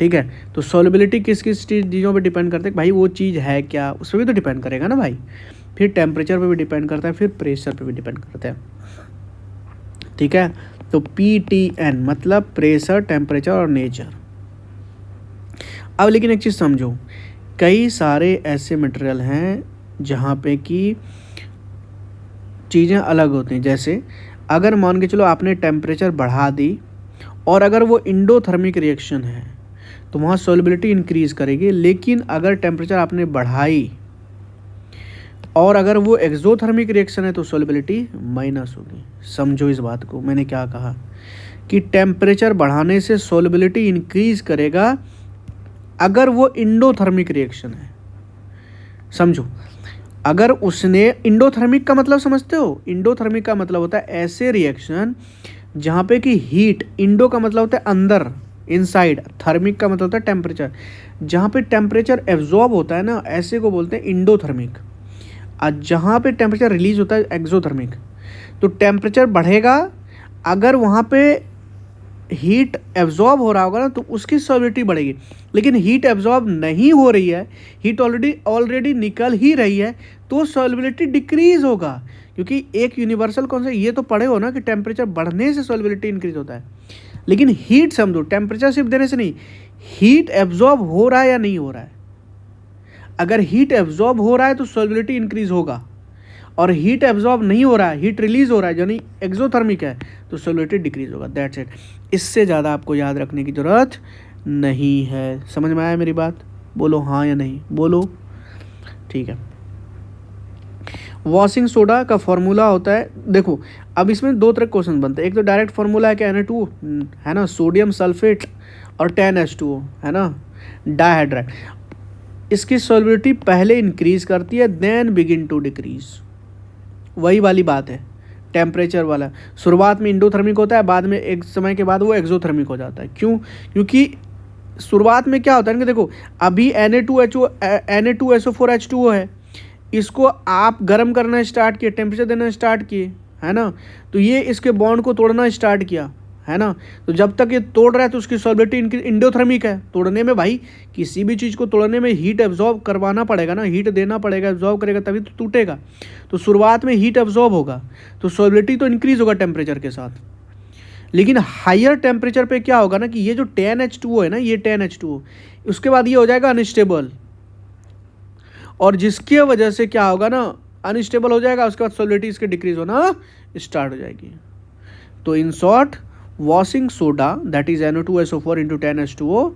ठीक है, तो सोल्युबिलिटी किस किस चीज़ों पे डिपेंड करते हैं भाई, वो चीज़ है क्या, उस पर भी तो डिपेंड करेगा ना भाई। फिर टेम्परेचर पे भी डिपेंड करता है, फिर प्रेशर पे भी डिपेंड करता है। ठीक है, तो PTN मतलब प्रेशर, टेम्परेचर और नेचर। अब लेकिन एक चीज़ समझो, कई सारे ऐसे मटेरियल हैं जहाँ पे कि चीज़ें अलग होती हैं। जैसे अगर मान के चलो आपने टेम्परेचर बढ़ा दी और अगर वो इंडोथर्मिक रिएक्शन है तो वहाँ सोल्युबिलिटी इंक्रीज़ करेगी, लेकिन अगर टेम्परेचर आपने बढ़ाई और अगर वो एक्सोथर्मिक रिएक्शन है तो सोल्युबिलिटी माइनस होगी। समझो इस बात को, मैंने क्या कहा कि टेम्परेचर बढ़ाने से सोल्युबिलिटी इंक्रीज़ करेगा अगर वो इंडोथर्मिक रिएक्शन है। समझो, अगर उसने इंडोथर्मिक का मतलब समझते हो, इंडोथर्मिक का मतलब होता है ऐसे रिएक्शन जहाँ पे कि हीट, इंडो का मतलब होता है अंदर, इनसाइड, थर्मिक का मतलब होता है टेम्परेचर, जहाँ पे टेम्परेचर एब्जॉर्ब होता है ना, ऐसे को बोलते हैं इंडोथर्मिक। और जहाँ पे टेम्परेचर रिलीज होता है एक्सोथर्मिक। तो टेम्परेचर बढ़ेगा अगर वहाँ पे हीट एब्जॉर्ब हो रहा होगा ना, तो उसकी सोल्युबिलिटी बढ़ेगी। लेकिन हीट एब्जॉर्ब नहीं हो रही है, हीट ऑलरेडी निकल ही रही है, तो सोल्युबिलिटी डिक्रीज होगा। क्योंकि एक यूनिवर्सल कॉन्सेप्ट ये तो पढ़े हो ना कि टेम्परेचर बढ़ने से सोल्युबिलिटी इंक्रीज होता है, लेकिन हीट समझो, टेम्परेचर सिर्फ देने से नहीं, हीट एब्जॉर्ब हो रहा है या नहीं हो रहा है। अगर हीट एब्जॉर्ब हो रहा है तो सोल्युबिलिटी इंक्रीज होगा, और हीट एब्जॉर्ब नहीं हो रहा है, हीट रिलीज हो रहा है यानी एक्सोथर्मिक है, तो सोल्युबिलिटी डिक्रीज होगा। That's it. इससे ज़्यादा आपको याद रखने की ज़रूरत नहीं है। समझ में आया मेरी बात? बोलो हाँ या नहीं, बोलो। ठीक है, वॉशिंग सोडा का फॉर्मूला होता है, देखो अब इसमें दो तरह क्वेश्चन बनते हैं। एक तो डायरेक्ट फार्मूला है कि Na2 है ना, सोडियम सल्फेट और 10H2O है ना, डाइहाइड्रेट। इसकी सॉल्युबिलिटी पहले इंक्रीज करती है देन बिगिन टू डिक्रीज। वही वाली बात है टेम्परेचर वाला, शुरुआत में इंडोथर्मिक होता है, बाद में एक समय के बाद वो एक्सोथर्मिक हो जाता है। क्यों? क्योंकि शुरुआत में क्या होता है कि देखो अभी Na2SO4H2O है, इसको आप गर्म करना स्टार्ट किए, टेम्परेचर देना स्टार्ट किए है ना, तो ये इसके बॉन्ड को तोड़ना स्टार्ट किया है ना। तो जब तक ये तोड़ रहा है तो उसकी सॉल्युबिलिटी इंडोथर्मिक है। तोड़ने में भाई किसी भी चीज़ को तोड़ने में हीट एब्जॉर्ब करवाना पड़ेगा ना, हीट देना पड़ेगा, एब्जॉर्ब करेगा तभी तो टूटेगा। तो शुरुआत में हीट एब्जॉर्ब होगा तो सॉल्युबिलिटी तो इंक्रीज होगा टेम्परेचर के साथ। लेकिन हायर टेम्परेचर पे क्या होगा ना कि ये जो 10H2O है ना, ये 10H2O उसके बाद ये हो जाएगा अनस्टेबल, और जिसकी वजह से क्या होगा ना, अनस्टेबल हो जाएगा, उसके बाद सॉल्युबिलिटी इसके डिक्रीज होना स्टार्ट हो जाएगी। तो in short washing soda that is Na2SO4 into 10H2O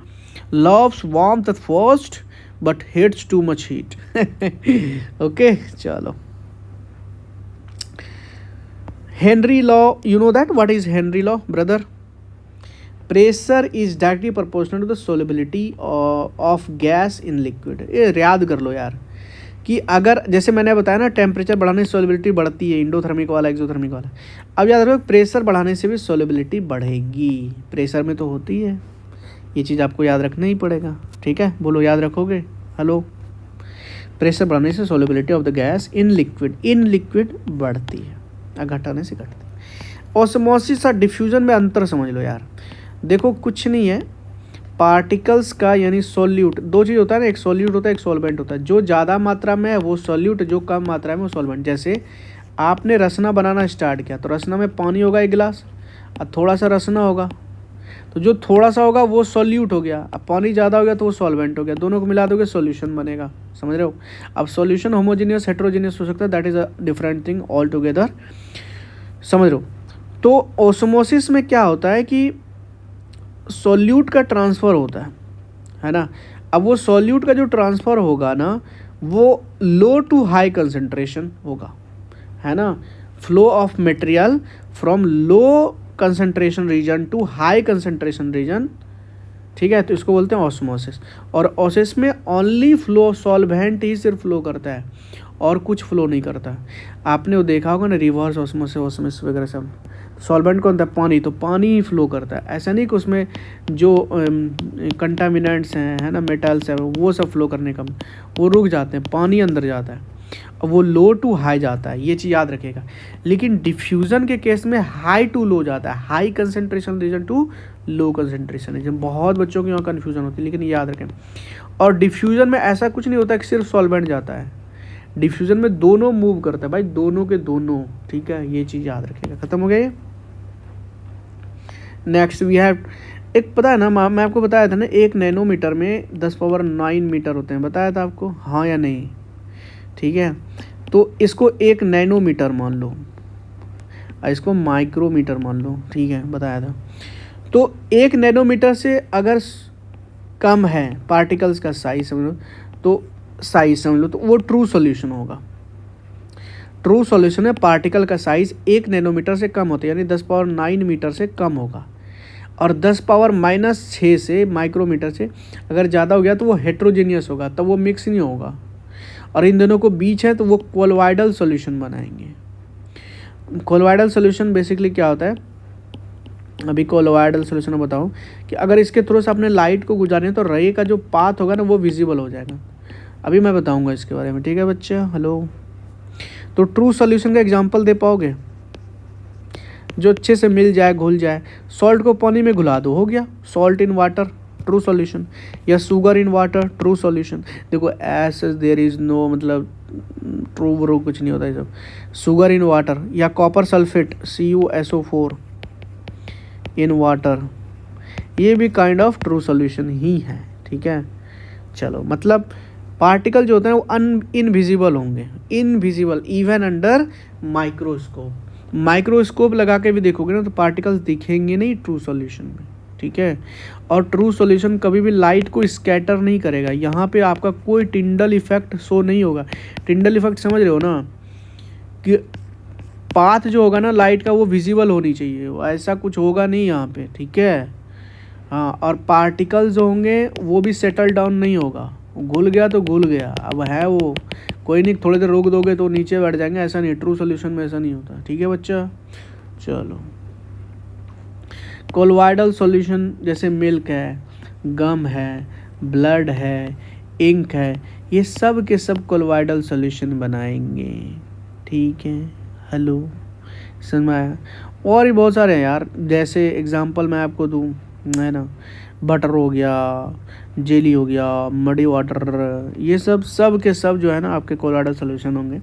loves warmth at first but hates too much heat. Okay, चलो। Henry law, you know that? What is Henry law, brother? Pressure is directly proportional to the solubility of gas in liquid. ये याद कर लो यार कि अगर जैसे मैंने बताया ना टेम्परेचर बढ़ाने से सॉल्युबिलिटी बढ़ती है, इंडोथर्मिक वाला एक्सोथर्मिक वाला। अब याद रखो प्रेशर बढ़ाने से भी सॉल्युबिलिटी बढ़ेगी, प्रेशर में तो होती है, ये चीज़ आपको याद रखना ही पड़ेगा। ठीक है, बोलो याद रखोगे? हेलो, प्रेशर बढ़ाने से solubility of the gas in liquid बढ़ती है और घटाने से घटती है। ऑस्मोसिस और डिफ्यूजन में अंतर समझ लो यार। देखो कुछ नहीं है, पार्टिकल्स का यानी सॉल्यूट, दो चीज़ होता है ना, एक सॉल्यूट होता है एक सॉल्वेंट होता है। जो ज़्यादा मात्रा में है वो सॉल्यूट, जो कम मात्रा में वो सॉल्वेंट। जैसे आपने रसना बनाना स्टार्ट किया तो रसना में पानी होगा 1 गिलास और थोड़ा सा रसना होगा, तो जो थोड़ा सा होगा वो सॉल्यूट हो गया, अब पानी ज़्यादा हो गया तो वो सॉल्वेंट हो गया, दोनों को मिला दोगे सॉल्यूशन बनेगा। समझ रहे हो? अब सॉल्यूशन होमोजीनियस हेट्रोजीनियस हो सकता है, that is a different thing all together. समझ रहे हो? तो ऑस्मोसिस में क्या होता है कि सॉल्यूट का ट्रांसफ़र होता है ना। अब वो सॉल्यूट का जो ट्रांसफ़र होगा ना वो लो टू हाई कंसंट्रेशन होगा, है ना। Flow of material from low concentration region to high concentration region, ठीक है, तो इसको बोलते हैं ऑस्मोसिस। और ऑसिस में ओनली फ्लो सॉल्वेंट ही सिर्फ फ्लो करता है और कुछ फ्लो नहीं करता। आपने वो देखा होगा ना रिवर्स ऑस्मोसिस वगैरह सब, सॉल्वेंट कौन था? पानी, तो पानी ही फ्लो करता है। ऐसा नहीं कि उसमें जो कंटामिनेंट्स हैं है ना, मेटल्स हैं, वो सब फ्लो करने का वो रुक जाते हैं, पानी अंदर जाता है और वो लो टू हाई जाता है, ये चीज़ याद रखेगा। लेकिन डिफ्यूज़न के केस में हाई टू लो जाता है, high concentration region to low concentration region. बहुत बच्चों की यहाँ कन्फ्यूज़न होती है, लेकिन याद रखें। और डिफ्यूज़न में ऐसा कुछ नहीं होता कि सिर्फ सॉल्वेंट जाता है, डिफ्यूज़न में दोनों मूव करता है भाई, दोनों के दोनों, ठीक है, ये चीज़ याद रखेगा। खत्म हो गया ये। नेक्स्ट वी हैव, एक पता है ना, मैं आपको बताया था ना 1 नैनोमीटर में 10⁻9 मीटर होते हैं, बताया था आपको, हाँ या नहीं? ठीक है, तो इसको 1 नैनोमीटर मान लो और इसको माइक्रोमीटर मान लो, ठीक है, बताया था। तो 1 नैनोमीटर से अगर कम है पार्टिकल्स का साइज समझ लो, तो साइज समझ लो, तो वो ट्रू सॉल्यूशन होगा। ट्रू सॉल्यूशन में पार्टिकल का साइज 1 नैनोमीटर से कम होता है, यानी 10⁻9 मीटर से कम होगा। और 10⁻⁻6 से माइक्रोमीटर से अगर ज़्यादा हो गया तो वो हेट्रोजीनियस होगा, तब वो मिक्स नहीं होगा। और इन दोनों को बीच है तो वो कोलोइडल सॉल्यूशन बनाएंगे। कोलोइडल सॉल्यूशन बेसिकली क्या होता है, अभी कोलोइडल सॉल्यूशन में बताऊँ कि अगर इसके थ्रू से आपने लाइट को गुजारना है तो रे का जो पाथ होगा ना वो विजिबल हो जाएगा। अभी मैं बताऊँगा इसके बारे में, ठीक है बच्चा? हेलो, तो ट्रू सॉल्यूशन का एग्जांपल दे पाओगे जो अच्छे से मिल जाए, घुल जाए? सॉल्ट को पानी में घुला दो, हो गया salt in water, true solution. या sugar in water, true solution. देखो ऐसे देयर इज़ नो, मतलब ट्रू व्रू कुछ नहीं होता है सब। शुगर इन वाटर या copper sulphate CuSO4 in water, ये भी काइंड ऑफ ट्रू सॉल्यूशन ही है, ठीक है। चलो, मतलब पार्टिकल जो होते हैं वो इनविजिबल होंगे, invisible even under microscope. Microscope लगा के भी देखोगे ना तो पार्टिकल्स दिखेंगे नहीं ट्रू सॉल्यूशन में, ठीक है। और ट्रू सॉल्यूशन कभी भी लाइट को स्कैटर नहीं करेगा, यहाँ पे आपका कोई टिंडल इफेक्ट शो नहीं होगा। टिंडल इफेक्ट समझ रहे हो ना, कि पाथ जो होगा ना लाइट का वो विजिबल होनी चाहिए, वो ऐसा कुछ होगा नहीं यहाँ पे, ठीक है। हाँ, और पार्टिकल्स जो होंगे वो भी सेटल डाउन नहीं होगा, घुल गया तो घुल गया, अब है वो कोई नहीं, थोड़ी देर रोक दोगे तो नीचे बैठ जाएंगे, ऐसा नहीं, ट्रू सोल्यूशन में ऐसा नहीं होता, ठीक है बच्चा। चलो, कोलोइडल सॉल्यूशन जैसे मिल्क है, गम है, ब्लड है, इंक है, ये सब के सब कोलोइडल सॉल्यूशन बनाएंगे, ठीक है। हेलो, समझ में आया? और भी बहुत सारे हैं यार, जैसे एग्जांपल मैं आपको दूं, है ना, बटर हो गया, जेली हो गया, मडी वाटर, ये सब के सब जो है ना आपके कोलोइडल सॉल्यूशन होंगे।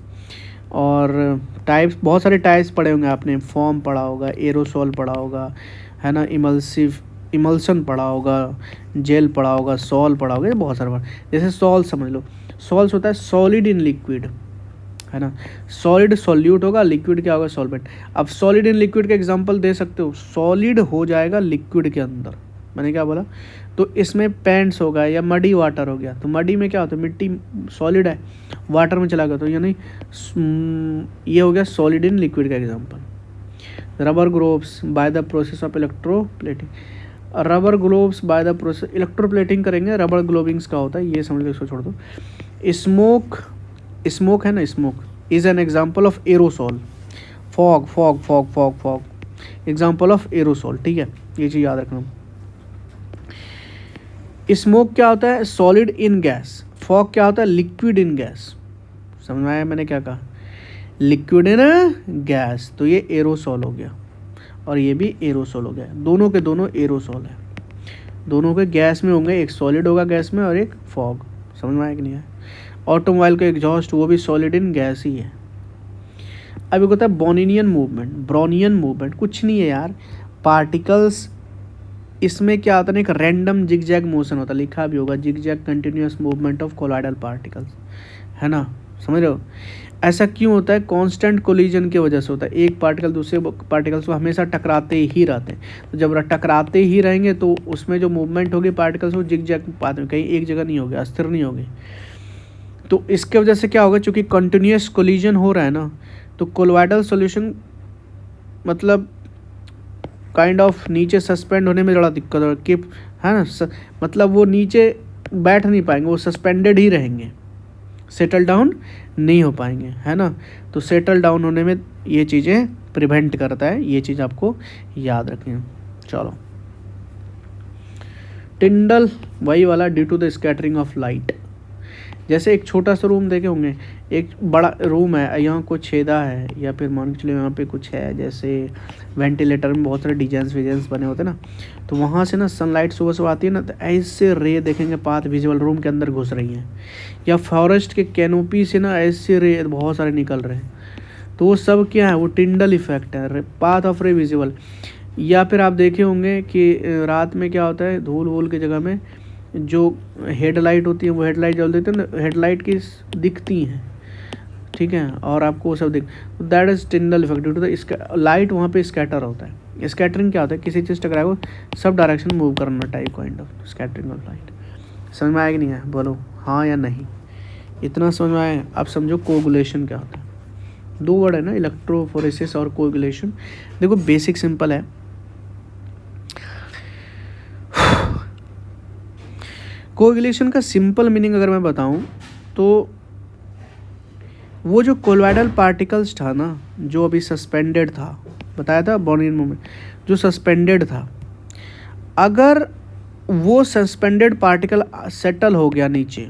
और टाइप्स, बहुत सारे टाइप्स पढ़े होंगे आपने, फॉर्म पढ़ा होगा, एरोसोल पढ़ा होगा, है ना, इमल्सन पढ़ा होगा, जेल पढ़ा होगा, सॉल पढ़ा होगा, ये बहुत सारे जैसे सॉल समझ लो, सॉल्स होता है सॉलिड इन लिक्विड, है ना, सॉलिड सॉल्यूट होगा, लिक्विड क्या होगा, सॉल्वेंट। अब सॉलिड इन लिक्विड का एग्जांपल दे सकते हो, सॉलिड हो जाएगा लिक्विड के अंदर, मैंने क्या बोला, तो इसमें पेंट्स होगा या मडी वाटर हो गया, तो मडी में क्या होता है, मिट्टी सॉलिड है, वाटर में चला गया तो यानी ये हो गया सॉलिड इन लिक्विड का example. Rubber gloves by the process of electroplating, rubber gloves by the process, electroplating करेंगे, रबर ग्लोविंग्स का होता है, ये समझ लो, इसको छोड़ दो। स्मोक है ना, smoke is an example of aerosol, fog example of aerosol, ठीक है, ये चीज़ याद रखना। स्मोक क्या होता है, सॉलिड इन गैस, फॉग क्या होता है, लिक्विड इन गैस, समझ में आया मैंने क्या कहा, लिक्विड इन गैस, तो ये एरोसोल हो गया और ये भी एरोसोल हो गया, दोनों के दोनों एरोसोल है, दोनों के गैस में होंगे, एक सॉलिड होगा गैस में और एक फॉग, समझ में आया कि नहीं है। ऑटोमोबाइल का एग्जॉस्ट वो भी सॉलिड इन गैस ही है। अब एक होता है ब्रोनियन मूवमेंट, कुछ नहीं है यार, पार्टिकल्स, इसमें क्या होता है, एक रैंडम जिगजैग मोशन होता है, लिखा भी होगा, zigzag continuous movement of colloidal particles, है ना, समझ रहे हो। ऐसा क्यों होता है, कांस्टेंट कोलिजन की वजह से होता है, एक पार्टिकल दूसरे पार्टिकल्स को हमेशा टकराते ही रहते हैं, तो जब टकराते ही रहेंगे तो उसमें जो मूवमेंट होगी पार्टिकल्स वो जिगजैग पाथ में, कहीं एक जगह नहीं होगी, अस्थिर नहीं होगी, तो इसके वजह से क्या होगा, चूँकि कंटिन्यूअस कोलिजन हो रहा है ना, तो कोलॉइडल सॉल्यूशन मतलब काइंड ऑफ नीचे सस्पेंड होने में ज़्यादा दिक्कत हो, कि है ना, मतलब वो नीचे बैठ नहीं पाएंगे, वो सस्पेंडेड ही रहेंगे, सेटल डाउन नहीं हो पाएंगे, है ना, तो सेटल डाउन होने में ये चीज़ें प्रिवेंट करता है, ये चीज़ आपको याद रखनी है। चलो, टिंडल वही वाला, due to the scattering of light, जैसे एक छोटा सा रूम देखे होंगे, एक बड़ा रूम है, यहाँ कुछ छेदा है, या फिर मान के चलो यहाँ पे कुछ है, जैसे वेंटिलेटर में बहुत सारे डिजाइंस बने होते हैं ना, तो वहाँ से ना सनलाइट सुबह आती है ना, तो ऐसे रे देखेंगे पाथ विजुअल रूम के अंदर घुस रही हैं, या फॉरेस्ट के कैनोपी से ना ऐसे रे बहुत सारे निकल रहे हैं, तो वो सब क्या है, वो टिंडल इफेक्ट है, पाथ ऑफ रे विजिबल। या फिर आप देखे होंगे कि रात में क्या होता है, धूल वूल की जगह में जो हेडलाइट होती है वो हेडलाइट जल देते हैं ना, हेडलाइट की दिखती हैं, ठीक है, और आपको वो सब दिख, that is Tyndall effect, due to the light वहाँ पे स्कैटर होता है। स्कैटरिंग क्या होता है, किसी चीज़ टकराए सब डायरेक्शन मूव करना, type kind of scattering of light. समझ में आया कि नहीं है, बोलो हाँ या नहीं, इतना समझ में आया। अब समझो कोगुलेशन क्या होता है, दो वर्ड है ना, इलेक्ट्रोफोरेसिस और कोगुलेशन। देखो बेसिक सिंपल है, कोगुलेशन का सिंपल मीनिंग अगर मैं बताऊं तो वो जो कोलॉइडल पार्टिकल्स था ना, जो अभी सस्पेंडेड था, बताया था ब्रोनियन मूवमेंट, जो सस्पेंडेड था, अगर वो सस्पेंडेड पार्टिकल सेटल हो गया नीचे,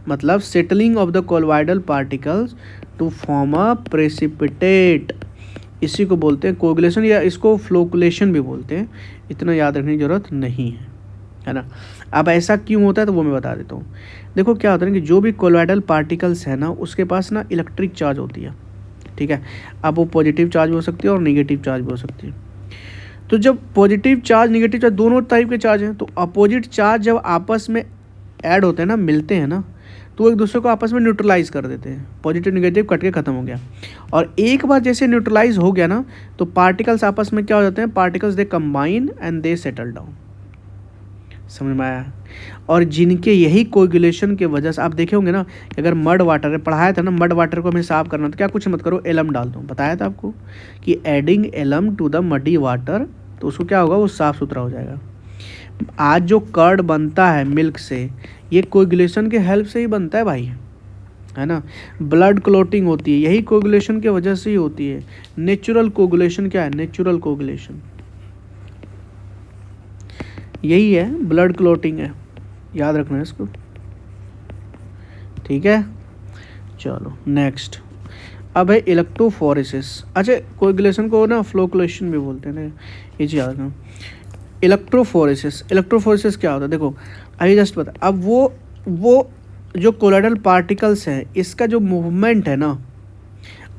मतलब settling of the colloidal particles to form a precipitate, इसी को बोलते हैं कोगुलेशन, या इसको फ्लोकुलेशन भी बोलते हैं, इतना याद रखने की जरूरत नहीं है ना। अब ऐसा क्यों होता है तो वो मैं बता देता हूँ। देखो क्या होता है कि जो भी कोलॉइडल पार्टिकल्स है ना, उसके पास ना इलेक्ट्रिक चार्ज होती है, ठीक है। अब वो पॉजिटिव चार्ज भी हो सकती है और नेगेटिव चार्ज भी हो सकती है। तो जब पॉजिटिव चार्ज नेगेटिव चार्ज दोनों टाइप के चार्ज हैं, तो अपोजिट चार्ज जब आपस में ऐड होते हैं ना, मिलते हैं ना, तो एक दूसरे को आपस में न्यूट्रलाइज कर देते हैं, पॉजिटिव नेगेटिव कट के ख़त्म हो गया। और एक बार जैसे न्यूट्रलाइज हो गया ना, तो पार्टिकल्स आपस में क्या हो जाते हैं, particles they combine and they settle down, समझ में आया। और जिनके यही कोगुलेशन के वजह से आप देखे होंगे ना कि अगर मड वाटर है, पढ़ाया था ना मड वाटर को हमें साफ करना तो क्या कुछ मत करो, एलम डाल दो, बताया था आपको कि adding alum to the muddy water तो उसको क्या होगा, वो साफ़ सुथरा हो जाएगा। आज जो कर्ड बनता है मिल्क से, ये कोगुलेशन के हेल्प से ही बनता है भाई, है ना। ब्लड क्लॉटिंग होती है यही कोगुलेशन के वजह से ही होती है। नेचुरल कोगुलेशन क्या है, नेचुरल कोगुलेशन यही है, ब्लड क्लॉटिंग है, याद रखना है इसको, ठीक है। चलो नेक्स्ट, अब है इलेक्ट्रोफोरेसिस। अच्छा कोगुलेशन को ना फ्लोकुलेशन भी बोलते हैं ना, ये चीज़ याद रखना। इलेक्ट्रोफोरेसिस, इलेक्ट्रोफोरेसिस क्या होता है देखो, अभी जस्ट पता, अब वो जो कोलाइडल पार्टिकल्स हैं इसका जो मूवमेंट है ना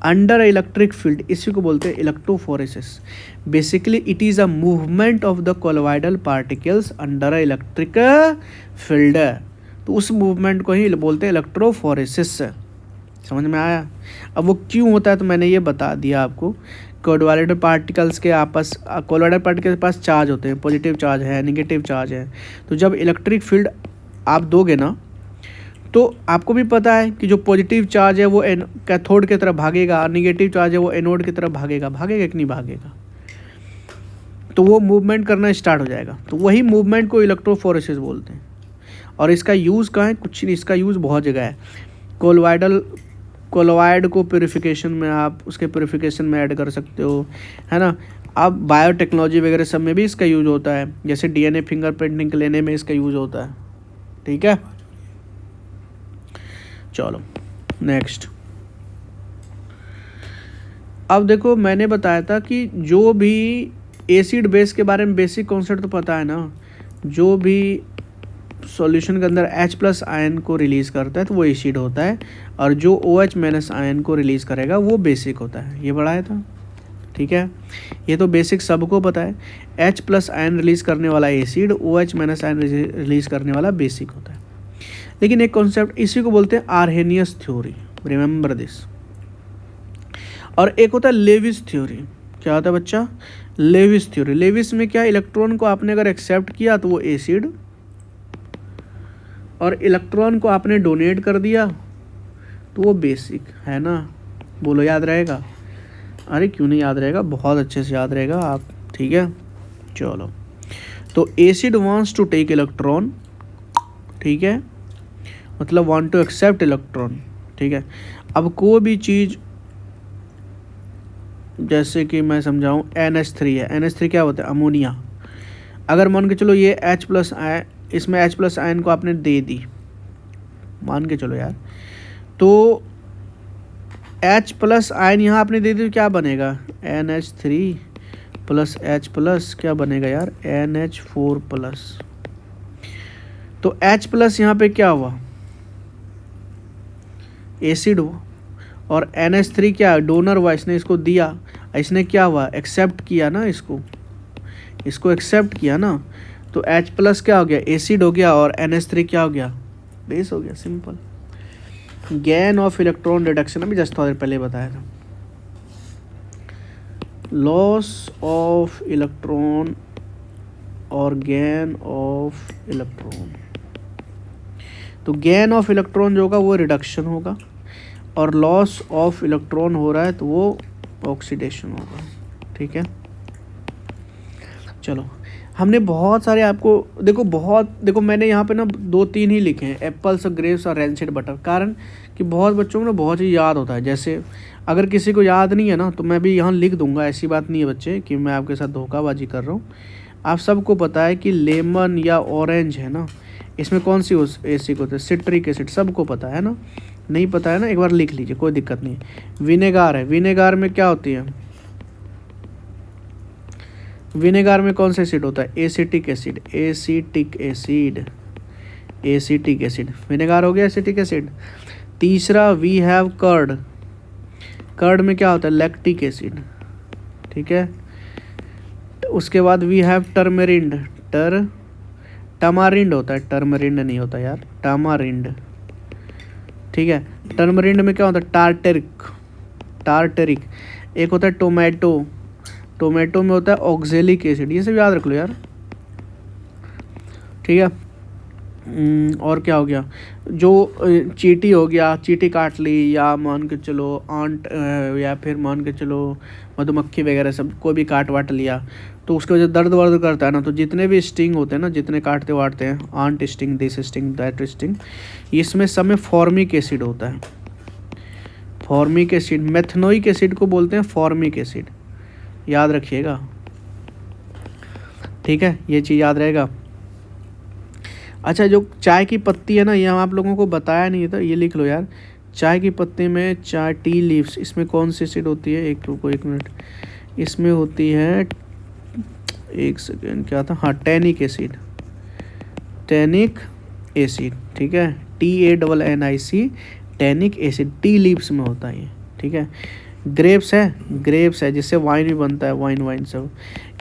अंडर इलेक्ट्रिक फील्ड, इसी को बोलते हैं electrophoresis. Basically it is a movement of the colloidal particles under electric field, तो उस मूवमेंट को ही बोलते हैं इलेक्ट्रोफोरेसिस। समझ में आया। अब वो क्यों होता है तो मैंने ये बता दिया आपको। कोलॉइडल पार्टिकल्स के आपस, कोलॉइडल पार्टिकल के पास चार्ज होते हैं, पॉजिटिव चार्ज है नेगेटिव चार्ज है, तो जब इलेक्ट्रिक फील्ड आप दोगे ना तो आपको भी पता है कि जो पॉजिटिव चार्ज है वो कैथोड की तरफ भागेगा और निगेटिव चार्ज है वो एनोड की तरफ भागेगा कि नहीं भागेगा, तो वो मूवमेंट करना स्टार्ट हो जाएगा, तो वही मूवमेंट को इलेक्ट्रोफोरेसिस बोलते हैं। और इसका यूज़ कहाँ है, कुछ नहीं, इसका यूज़ बहुत जगह है। कोलॉइड को प्योरीफिकेशन में आप उसके प्योरीफिकेशन में ऐड कर सकते हो, है ना। अब बायोटेक्नोलॉजी वगैरह सब में भी इसका यूज़ होता है, जैसे डीएनए फिंगरप्रिंटिंग लेने में इसका यूज़ होता है, ठीक है। चलो नेक्स्ट, अब देखो मैंने बताया था कि जो भी एसिड बेस के बारे में बेसिक कॉन्सेप्ट तो पता है ना, जो भी सॉल्यूशन के अंदर H+ आयन को रिलीज़ करता है तो वो एसिड होता है, और जो OH- आयन को रिलीज़ करेगा वो बेसिक होता है, ये बढ़ाया था, ठीक है। ये तो बेसिक सबको पता है, H+ आयन रिलीज़ करने वाला एसिड, OH- आयन रिलीज़ करने वाला बेसिक होता है। लेकिन एक कॉन्सेप्ट इसी को बोलते हैं आर्हेनियस थ्योरी, रिमेंबर दिस। और एक होता है लेविस थ्योरी। क्या होता है बच्चा, लेविस थ्योरी। लेविस में क्या, इलेक्ट्रॉन को आपने अगर एक्सेप्ट किया तो वो एसिड, और इलेक्ट्रॉन को आपने डोनेट कर दिया तो वो बेसिक, है ना। बोलो याद रहेगा, अरे क्यों नहीं याद रहेगा, बहुत अच्छे से याद रहेगा आप, ठीक है। चलो, तो acid wants to take electron, ठीक है, मतलब वांट टू एक्सेप्ट इलेक्ट्रॉन, ठीक है। अब कोई भी चीज़, जैसे कि मैं समझाऊं, NH3 है, NH3 क्या होता है, अमोनिया। अगर मान के चलो ये H+ आयन, इसमें H+ आयन को आपने दे दी, मान के चलो यार, तो H+ आयन यहाँ आपने दे दी तो क्या बनेगा, NH3 + H+, क्या बनेगा यार, NH4+। तो H+ यहाँ पे क्या हुआ, एसिड हुआ, और NH3 क्या, डोनर हुआ, इसने इसको दिया, इसने क्या हुआ, एक्सेप्ट किया ना, इसको एक्सेप्ट किया ना, तो H+ क्या हो गया, एसिड हो गया, और NH3 क्या हो गया, बेस हो गया, simple. Gain of electron reduction अभी जस्ट थोड़ी देर पहले बताया था। लॉस ऑफ इलेक्ट्रॉन और गेन ऑफ इलेक्ट्रॉन, तो गेन ऑफ इलेक्ट्रॉन जो होगा वो रिडक्शन होगा, और लॉस ऑफ इलेक्ट्रॉन हो रहा है तो वो ऑक्सीडेशन होगा, ठीक है। चलो, हमने बहुत सारे आपको देखो मैंने यहाँ पे ना 2-3 ही लिखे हैं, एप्पल्स, ग्रेप्स और रैंसिड बटर, कारण कि बहुत बच्चों को ना बहुत ही याद होता है। जैसे अगर किसी को याद नहीं है ना तो मैं भी यहाँ लिख दूंगा, ऐसी बात नहीं है बच्चे कि मैं आपके साथ धोखाबाजी कर रहा हूँ। आप सबको पता है कि लेमन या ऑरेंज है ना, इसमें कौन सी एसिड होती है, सिट्रिक एसिड, सबको पता है ना। नहीं पता है ना, एक बार लिख लीजिए, कोई दिक्कत नहीं। विनेगार है, विनेगार में क्या होती है, विनेगार में कौन सा एसिड होता है, acetic acid, acetic acid, acetic acid, vinegar हो गया एसिटिक एसिड। तीसरा वी हैव कर्ड, कर्ड में क्या होता है, लैक्टिक एसिड, ठीक है। उसके बाद वी हैव टर्मरिंड, टमारिंड होता है, टर्मरिंड नहीं होता यार, टमारिंड, ठीक है। टर्मरिंड में क्या होता है, टार्टरिक। एक होता है टोमेटो में होता है ऑक्जेलिक एसिड, ये सब याद रख लो यार, ठीक है। और क्या हो गया, जो चींटी हो गया, चींटी काट ली, या मान के चलो आंट या फिर मान के चलो मधुमक्खी वगैरह सब कोई भी काट वाट लिया, तो उसके वजह दर्द वर्द करता है ना। तो जितने भी स्टिंग होते हैं ना, जितने काटते वाटते हैं, ant sting, this sting, that sting, इसमें सब में फॉर्मिक एसिड होता है। फॉर्मिक एसिड, मेथनोइक एसिड को बोलते हैं फॉर्मिक एसिड, याद रखिएगा, ठीक है, ये चीज़ याद रहेगा। अच्छा, जो चाय की पत्ती है ना, ये हम आप लोगों को बताया नहीं था, ये लिख लो यार। चाय की पत्ती में चाय टी लीव्स, इसमें कौन सी एसिड होती है, एक रुको एक मिनट, इसमें होती है, एक सेकेंड, क्या था, हाँ, टैनिक एसिड, टैनिक एसिड, ठीक है, TANNIC, tannic acid, tea leaves में होता है ये, ठीक है। ग्रेप्स है जिससे वाइन भी बनता है, वाइन सब।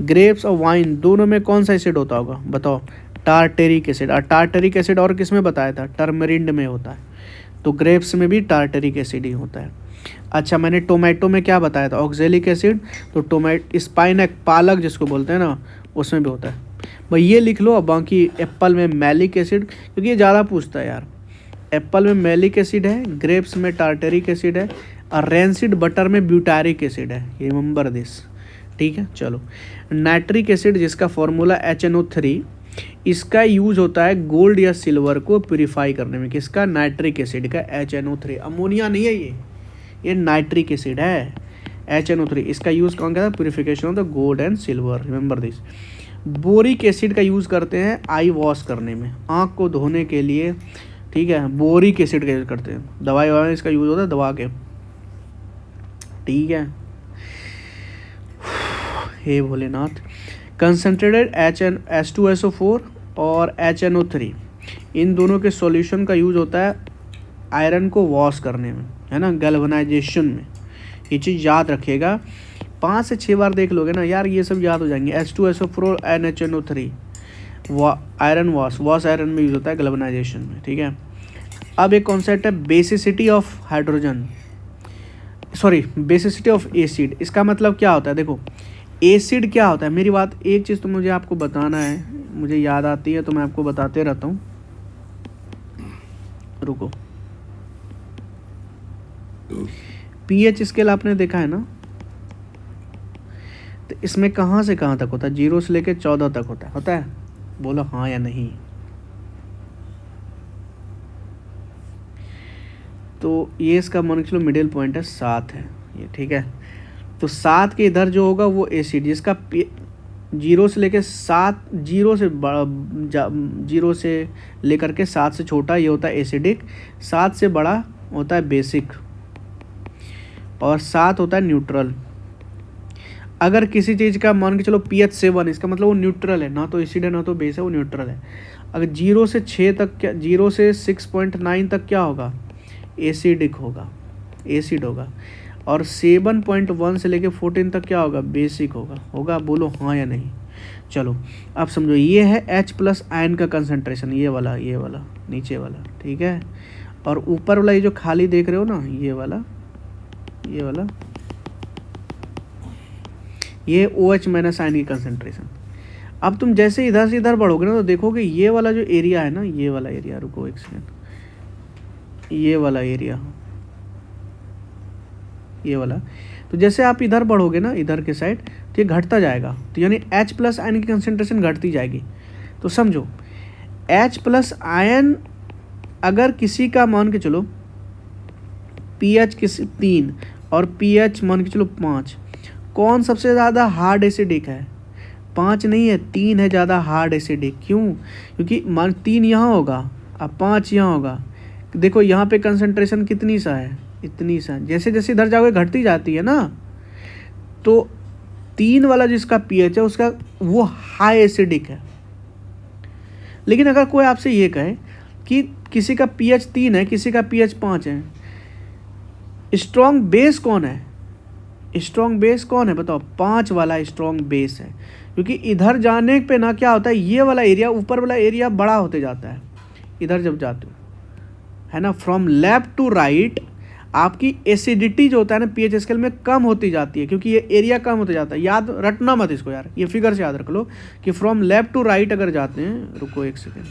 ग्रेप्स और वाइन दोनों में कौन सा एसिड होता होगा बताओ, टार्टेरिक एसिड। और टार्टेरिक एसिड और किस में बताया था, टर्मरिंड में होता है, तो ग्रेप्स में भी टार्टेरिक एसिड ही होता है। अच्छा, मैंने टोमेटो में क्या बताया था, ऑक्जेलिक एसिड, तो स्पाइनक, पालक जिसको बोलते हैं ना, उसमें भी होता है भाई, ये लिख लो। अब बाकी एप्पल में मैलिक एसिड, क्योंकि ये ज़्यादा पूछता है यार। एप्पल में मैलिक एसिड है, ग्रेप्स में टार्टेरिक एसिड है, और रेंसिड बटर में ब्यूटारिक एसिड है, ये रिमेंबर दिस, ठीक है। चलो, नाइट्रिक एसिड जिसका फॉर्मूला HNO3, इसका यूज होता है गोल्ड या सिल्वर को प्यूरिफाई करने में, किसका, नाइट्रिक एसिड का, HNO3, अमोनिया नहीं है ये नाइट्रिक एसिड है, HNO3, इसका यूज़ कौन करता है, purification of the gold and silver, remember this. Boric acid का यूज़ करते हैं आई वॉश करने में, आँख को धोने के लिए, ठीक है, बोरिक एसिड का यूज़ करते हैं। दवाई ववाई इसका यूज़ होता है, दवा के, ठीक है। हे भोलेनाथ। कंसनट्रेटेड H2SO4 और HNO3, इन दोनों के सॉल्यूशन का यूज़ होता है आयरन को वॉश करने में, है ना, गैल्वेनाइजेशन में। ये चीज़ याद रखिएगा, 5 से 6 बार देख लोगे ना यार, ये सब याद हो जाएंगे। H2SO4 और NHNO3 आयरन वॉश आयरन में यूज़ होता है गैल्वेनाइजेशन में, ठीक है। अब एक कॉन्सेप्ट है basicity of hydrogen, sorry basicity of acid. इसका मतलब क्या होता है, देखो एसिड क्या होता है, मेरी बात, एक चीज़ तो मुझे आपको बताना है, मुझे याद आती है तो मैं आपको बताते रहता हूँ, रुको। pH स्केल आपने देखा है ना, तो इसमें कहाँ से कहाँ तक होता है, 0 से लेकर 14 तक होता है, बोलो हाँ या नहीं। तो ये इसका मान के चलो मिडिल पॉइंट है 7 है ये, ठीक है। तो 7 के इधर जो होगा वो एसिड, जिसका 0 से लेकर 7, 0 से लेकर के 7 से छोटा ये होता है एसिडिक, 7 से बड़ा होता है बेसिक, और 7 होता है न्यूट्रल। अगर किसी चीज़ का मान के चलो pH 7, इसका मतलब वो न्यूट्रल है, ना तो एसिड है ना तो बेस है, वो न्यूट्रल है। अगर 0 से 6 तक क्या, 0 से 6.9 तक क्या होगा, एसिडिक होगा, एसिड होगा। और 7.1 से लेके 14 तक क्या होगा, बेसिक होगा, बोलो हाँ या नहीं। चलो अब समझो, ये है H+ आयन का कंसंट्रेशन, ये वाला नीचे वाला, ठीक है। और ऊपर वाला ये जो खाली देख रहे हो ना, ये वाला ये OH- आयन की कंसंट्रेशन। अब तुम जैसे इधर से इधर बढ़ोगे ना, तो देखोगे ये वाला जो एरिया है ना, ये वाला एरिया, रुको एक सेकेंड, ये वाला एरिया, ये वाला, तो जैसे आप इधर बढ़ोगे ना, इधर के साइड, तो ये घटता जाएगा, तो यानी H+ आयन की कंसंट्रेशन घटती जाएगी। तो समझो H+ आयन अगर किसी का मान के चलो pH 3 और pH मान के चलो 5, कौन सबसे ज़्यादा हार्ड एसिडिक है, 5 नहीं है, 3 है ज़्यादा हार्ड एसिडिक। क्यों, क्योंकि मान 3 यहाँ होगा, अब 5 यहाँ होगा। देखो यहाँ पे कंसंट्रेशन कितनी सा है, इतनी सा, जैसे जैसे इधर जाओगे घटती जाती है ना। तो 3 वाला जिसका pH है उसका वो हाई एसिडिक है। लेकिन अगर कोई आपसे ये कहे कि किसी का pH 3 है, किसी का pH 5 है, स्ट्रॉन्ग बेस कौन है, स्ट्रॉन्ग बेस कौन है बताओ, 5 वाला स्ट्रॉन्ग बेस है। क्योंकि इधर जाने पे ना क्या होता है, ये वाला एरिया, ऊपर वाला एरिया बड़ा होते जाता है इधर जब जाते हो, है ना। फ्रॉम लेफ्ट टू राइट आपकी एसिडिटी जो होता है ना पीएच स्केल में कम होती जाती है, क्योंकि ये एरिया कम होता जाता है। याद रटना मत इसको यार, ये फिगर से याद रख लो कि फ्रॉम लेफ्ट टू राइट अगर जाते हैं, रुको एक second,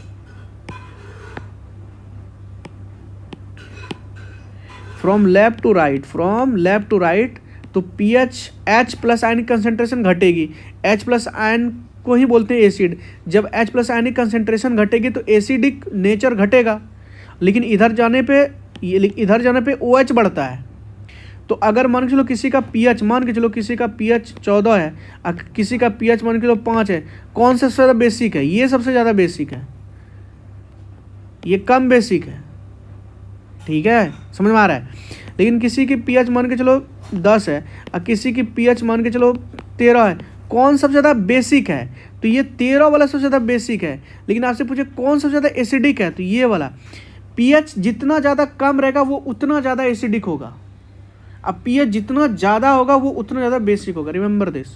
from left to right तो pH H plus ionic concentration घटेगी। H प्लस आयन को ही बोलते हैं एसिड। जब H प्लस आयनिक कंसेंट्रेशन घटेगी तो एसिडिक नेचर घटेगा, लेकिन इधर जाने पे OH बढ़ता है। तो अगर मान के चलो किसी का pH 14 है, किसी का pH मान के चलो 5 है, कौन सा सबसे ज़्यादा बेसिक है? ये सबसे ज़्यादा बेसिक है, ये कम बेसिक है, ठीक है, समझ में आ रहा है। लेकिन किसी की pH मान के चलो 10 है और किसी की pH मान के चलो 13 है, कौन सबसे ज़्यादा बेसिक है? तो ये 13 वाला सबसे ज़्यादा बेसिक है। लेकिन आपसे पूछे कौन सबसे ज़्यादा एसिडिक है, तो ये वाला। pH जितना ज़्यादा कम रहेगा वो उतना ज़्यादा एसिडिक होगा, अब pH जितना ज़्यादा होगा वो उतना ज़्यादा बेसिक होगा। रिमेंबर दिस,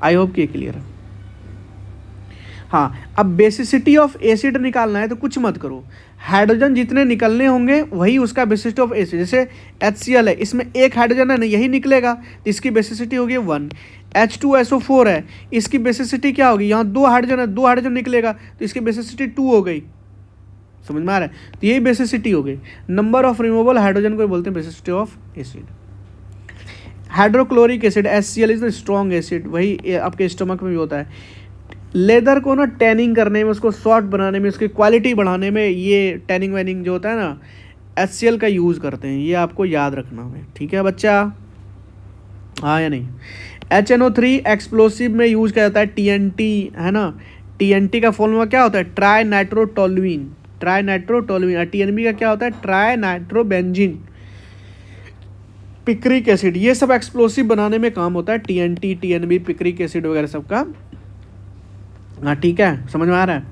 आई होप कि क्लियर है। हाँ, अब बेसिसिटी ऑफ एसिड निकालना है तो कुछ मत करो, हाइड्रोजन जितने निकलने होंगे वही उसका बेसिसिटी ऑफ एसिड। जैसे HCl है, इसमें एक हाइड्रोजन है ना, यही निकलेगा तो इसकी बेसिसिटी होगी 1। H2SO4 है, इसकी बेसिसिटी क्या होगी? यहाँ 2 हाइड्रोजन है, 2 हाइड्रोजन निकलेगा तो इसकी बेसिसिटी 2 हो गई। समझ में आ रहा है? तो यही बेसिसिटी हो गई। नंबर ऑफ रिमूवेबल हाइड्रोजन को बोलते हैं basicity of acid. Hydrochloric acid HCl is the strong acid, वही आपके स्टमक में भी होता है। लेदर को ना टैनिंग करने में, उसको सॉफ्ट बनाने में, उसकी क्वालिटी बढ़ाने में ये टैनिंग वैनिंग जो होता है ना HCl का यूज़ करते हैं, ये आपको याद रखना है, ठीक है बच्चा? हाँ या नहीं? HNO3 एक्सप्लोसिव में यूज किया जाता है, TNT है ना। TNT का फॉर्मूला क्या होता है? Try nitrotoluene. और TNB का क्या होता है? Try nitrobenzene. पिक्रिक एसिड, ये सब एक्सप्लोसिव बनाने में काम होता है, TNT, TNB, पिक्रिक एसिड वगैरह सबका। हाँ ठीक है, समझ में आ रहा है।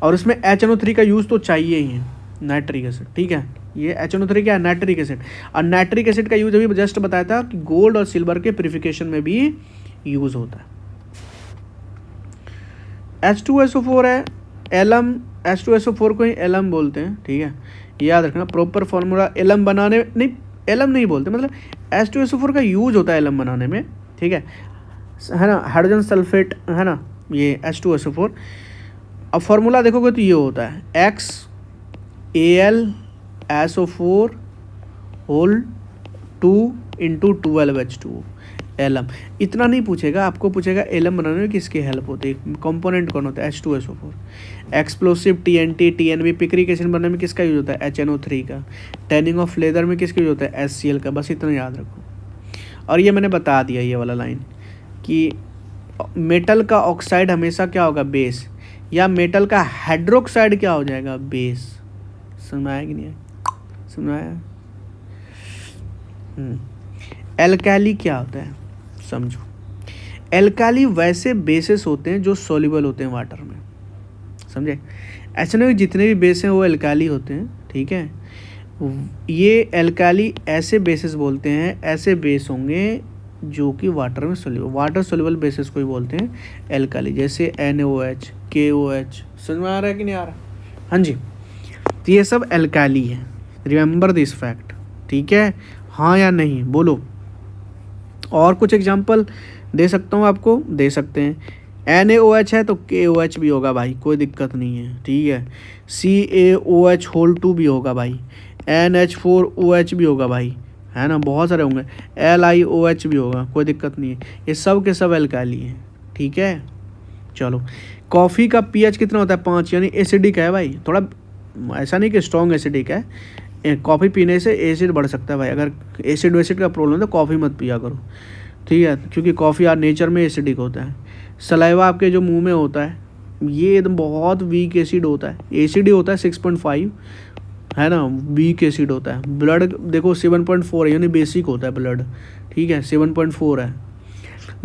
और उसमें HNO3 का यूज़ तो चाहिए ही है, नाइट्रिक एसिड, ठीक है। ये HNO3 क्या है? Nitric acid. और नाइट्रिक एसिड का यूज अभी जस्ट बताया था कि गोल्ड और सिल्वर के प्यूरिफिकेशन में भी यूज होता है। H2SO4 है, एलम, H2SO4 को ही एलम बोलते हैं, ठीक है, याद रखना। प्रॉपर फॉर्मूला एलम बनाने नहीं, एलम नहीं बोलते, मतलब H2SO4 का यूज होता है एलम बनाने में, ठीक है ना। हाइड्रोजन सल्फेट है ना, ये H2SO4। अब फॉर्मूला देखोगे तो ये होता है XAlSO4 होल 2 × 12H2O एलम। इतना नहीं पूछेगा, आपको पूछेगा एलम बनाने में किसकी हेल्प होती है, कंपोनेंट कौन होता है? H2SO4। Explosive TNT, TNB, picric acid बनाने में किसका यूज होता है? HNO3 का। टैनिंग ऑफ लेदर में किसका यूज होता है? HCl का। बस इतना याद रखो। और ये मैंने बता दिया, ये वाला लाइन कि मेटल का ऑक्साइड हमेशा क्या होगा? बेस। या मेटल का हाइड्रोक्साइड क्या हो जाएगा? बेस। सुनाया कि नहीं? सुनाया। एल्काली क्या होता है समझो। एल्काली वैसे बेसेस होते हैं जो सॉल्युबल होते हैं वाटर में, समझे? ऐसे नहीं जितने भी बेस हैं वो एल्काली होते हैं, ठीक है। ये एल्काली ऐसे बेसेस बोलते हैं, ऐसे बेस होंगे जो कि वाटर में सोल्यूबल, वाटर सोल्यूबल बेसिस को ही बोलते हैं एल्काली। जैसे NaOH, KOH। समझ में आ रहा है कि नहीं आ रहा? हाँ जी, तो ये सब एल्काली है। रिमेंबर दिस फैक्ट, ठीक है? हाँ या नहीं बोलो। और कुछ एग्जांपल दे सकता हूँ आपको? दे सकते हैं। NaOH है तो KOH भी होगा भाई, कोई दिक्कत नहीं है, ठीक है। CaOH होल 2 भी होगा भाई, NH4OH भी होगा भाई, है ना, बहुत सारे होंगे। LiOH भी होगा, कोई दिक्कत नहीं है। ये सब के सब एल्काली हैं, ठीक है। चलो, कॉफ़ी का pH कितना होता है? 5, यानी एसिडिक है भाई, थोड़ा ऐसा नहीं कि स्ट्रॉन्ग एसिडिक है। कॉफ़ी पीने से एसिड बढ़ सकता है भाई, अगर एसिड वेसिड का प्रॉब्लम है तो कॉफ़ी मत पिया करो, ठीक है, क्योंकि कॉफ़ी यार नेचर में एसिडिक होता है। सलाइवा आपके जो मुँह में होता है ये एकदम बहुत वीक एसिड होता है, एसिड ही होता है 6.5, है ना, वीक एसिड होता है। ब्लड देखो 7.4 है, यानी बेसिक होता है ब्लड, ठीक है, 7.4 है।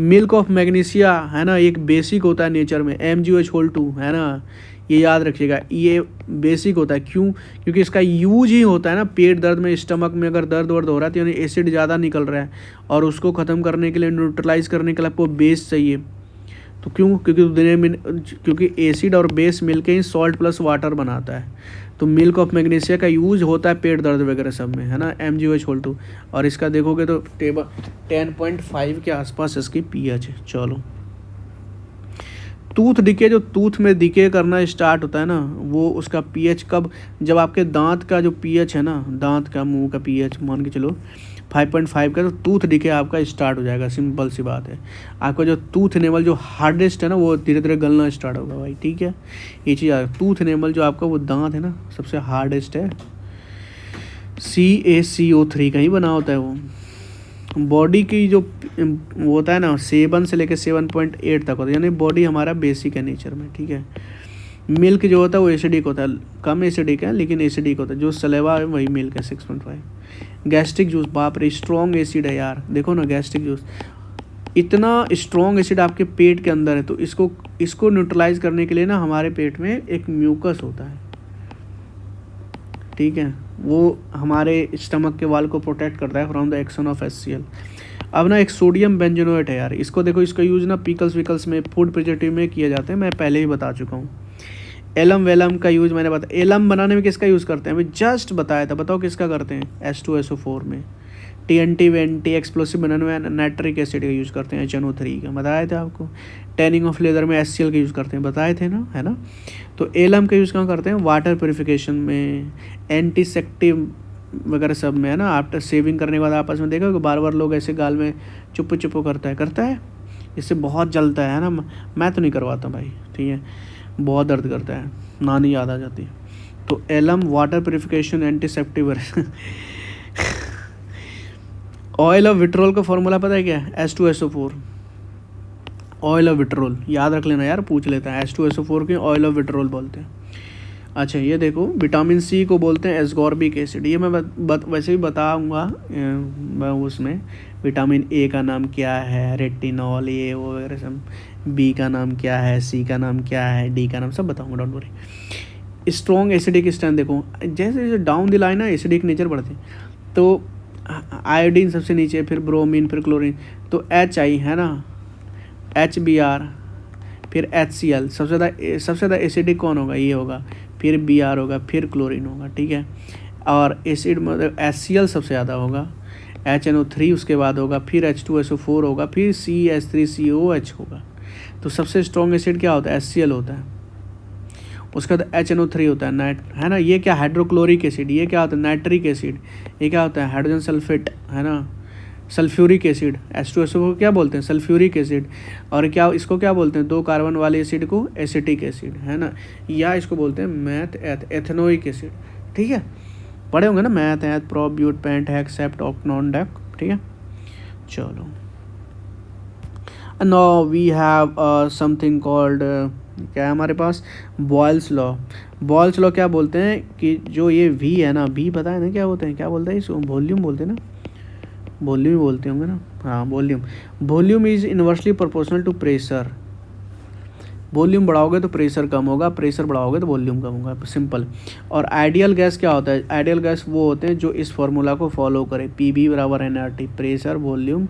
मिल्क ऑफ मैग्नीशिया है ना, एक बेसिक होता है नेचर में, MgOH होल 2 है ना, ये याद रखिएगा, ये बेसिक होता है। क्यों? क्योंकि इसका यूज ही होता है ना पेट दर्द में, स्टमक में अगर दर्द वर्द हो रहा है तो यानी एसिड ज़्यादा निकल रहा है और उसको ख़त्म करने के लिए, न्यूट्रलाइज करने के लिए आपको बेस चाहिए, तो क्यों? क्योंकि एसिड और बेस मिलके ही सॉल्ट प्लस वाटर बनाता है। तो मिल्क ऑफ मैग्नीशिया का यूज होता है पेट दर्द वगैरह सब में, है ना, MgOH2। और इसका देखोगे तो टेबल 10.5 के आसपास इसकी pH है। चलो, टूथ डिके, जो टूथ में डिके करना स्टार्ट होता है ना, वो उसका pH कब? जब आपके दांत का जो pH है ना, दांत का, मुंह का pH मान के चलो 5.5 का, तो टूथ डिके आपका स्टार्ट हो जाएगा। सिंपल सी बात है। आपका जो टूथ एनेमल जो हार्डेस्ट है ना, वो धीरे धीरे गलना स्टार्ट होगा भाई, ठीक है। ये चीज़ टूथ एनेमल जो आपका वो दांत है ना, सबसे हार्डेस्ट है, CaCO3 का ही बना होता है वो। बॉडी की जो वो होता है ना, 7 से लेकर 7.8 तक होता है, यानी बॉडी हमारा बेसिक है नेचर में, ठीक है। मिल्क जो होता है वो एसिडिक होता है, कम एसिडिक है लेकिन एसिडिक होता है। जो सलेवा है वही मिल्क है 6.5। गैस्ट्रिक जूस, बाप रे स्ट्रॉन्ग एसिड है यार, देखो ना गैस्ट्रिक जूस, इतना स्ट्रॉन्ग एसिड आपके पेट के अंदर है। तो इसको न्यूट्रलाइज करने के लिए ना हमारे पेट में एक म्यूकस होता है, ठीक है, वो हमारे स्टमक के वाल को प्रोटेक्ट करता है from the action of HCl। अब ना एक सोडियम बेंजोनेट है यार, इसको देखो, इसका यूज़ ना पिकल्स विकल्स में, फूड प्रिजर्वेटिव में किया जाता है, मैं पहले ही बता चुका हूँ। एलम वेलम का यूज़ मैंने बताया। एलम बनाने में किसका यूज़ करते हैं, मैं जस्ट बताया था, बताओ किसका करते हैं, H2SO4 में। TNT वेंटी एक्सप्लोसिव बनाने में नाइट्रिक एसिड का यूज़ करते हैं, HNO3 का, बताया था आपको। टैनिंग ऑफ लेदर में HCl का यूज़ करते हैं, बताए थे ना, है ना। तो एलम का यूज़ कहाँ करते हैं, वाटर प्योरिफिकेशन में, एंटीसेप्टिव वगैरह सब में, है ना। आफ्टर शेविंग करने के बाद आपस में देखा कि बार बार लोग ऐसे गाल में चुप्पू चुप्पू करता है, इससे बहुत जलता है ना। मैं तो नहीं करवाता भाई, ठीक है, बहुत दर्द करता है, नानी याद आ जाती है। तो alum water purification, antiseptive. Oil of vitriol का फॉर्मूला पता है क्या है, H2SO4। ऑयल ऑफ विट्रोल याद रख लेना यार, पूछ लेता है, H2SO4 के ऑयल ऑफ विट्रोल बोलते हैं। अच्छा ये देखो, विटामिन C को बोलते हैं एस्कॉर्बिक एसिड, ये मैं वैसे भी बताऊँगा मैं उसमें। विटामिन A का नाम क्या है, रेटिनॉल, ये वो वगैरह सब। B का नाम क्या है, C का नाम क्या है, D का नाम सब बताऊँगा, don't worry. Strong acidic strength देखो, जैसे जैसे डाउन द लाइन ना एसिडिक नेचर बढ़ती, तो आयोडीन सबसे नीचे, फिर ब्रोमीन, फिर क्लोरीन, तो HI है ना, HBr, फिर HCl, सबसे ज़्यादा एसिडिक कौन होगा, ये होगा, फिर Br होगा, फिर क्लोरीन होगा, ठीक है। और एसिड मतलब HCl सबसे ज़्यादा होगा, HNO3 उसके बाद होगा, फिर H2SO4 होगा, फिर CH3COH होगा। तो सबसे स्ट्रॉन्ग एसिड क्या होता है, HCl होता है। उसका तो HNO3 होता है, है ना। ये क्या, हाइड्रोक्लोरिक एसिड। ये क्या होता है, नाइट्रिक एसिड। ये क्या होता है, हाइड्रोजन सल्फेट, है ना, सल्फ्यूरिक एसिड। H2SO को क्या बोलते हैं, सल्फ्यूरिक एसिड। और क्या, इसको क्या बोलते हैं, 2 कार्बन वाले एसिड को एसिटिक एसिड, है ना, या इसको बोलते हैं एथेनोइक एसिड, ठीक है। पढ़े होंगे ना, meth, eth, pro, but, pent, hex, sept, octone, dec, ठीक है। चलो, now we have something called, क्या है हमारे पास, बॉयल्स लॉ। बॉयल्स लॉ क्या बोलते हैं कि जो ये V है ना, V पता है ना क्या होते हैं, क्या बोलते हैं इसको, वॉल्यूम बोलते हैं ना, वॉल्यूम बोलते होंगे ना, हाँ volume. Volume is inversely proportional to pressure. Volume बढ़ाओगे तो प्रेशर कम होगा, प्रेशर बढ़ाओगे तो वॉल्यूम कम होगा, सिंपल। और आइडियल गैस क्या होता है, आइडियल गैस वो होते हैं जो इस फॉर्मूला को फॉलो करें, PV बराबर nRT, pressure, volume,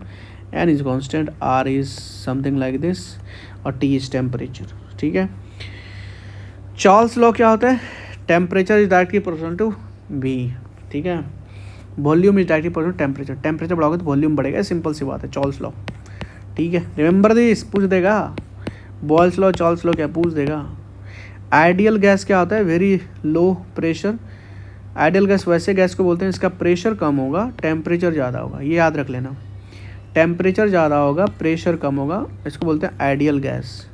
N is constant, R is something like this, और T इज टेम्परेचर, ठीक है। चार्ल्स लॉ क्या होता है, temperature is directly proportional to V, ठीक है। Volume is directly proportional to temperature, temperature बढ़ाओगे तो वॉल्यूम बढ़ेगा, सिंपल सी बात है, चार्ल्स लॉ, ठीक है। रिमेंबर दिस, पूछ देगा, बॉयल्स लॉ, चार्ल्स लॉ क्या पूछ देगा। आइडियल गैस क्या होता है, very low pressure. Ideal gas वैसे गैस को बोलते हैं इसका प्रेशर कम होगा, टेम्परेचर ज़्यादा होगा, ये याद रख लेना। टेम्परेचर ज़्यादा होगा, प्रेशर कम होगा, इसको बोलते हैं आइडियल गैस।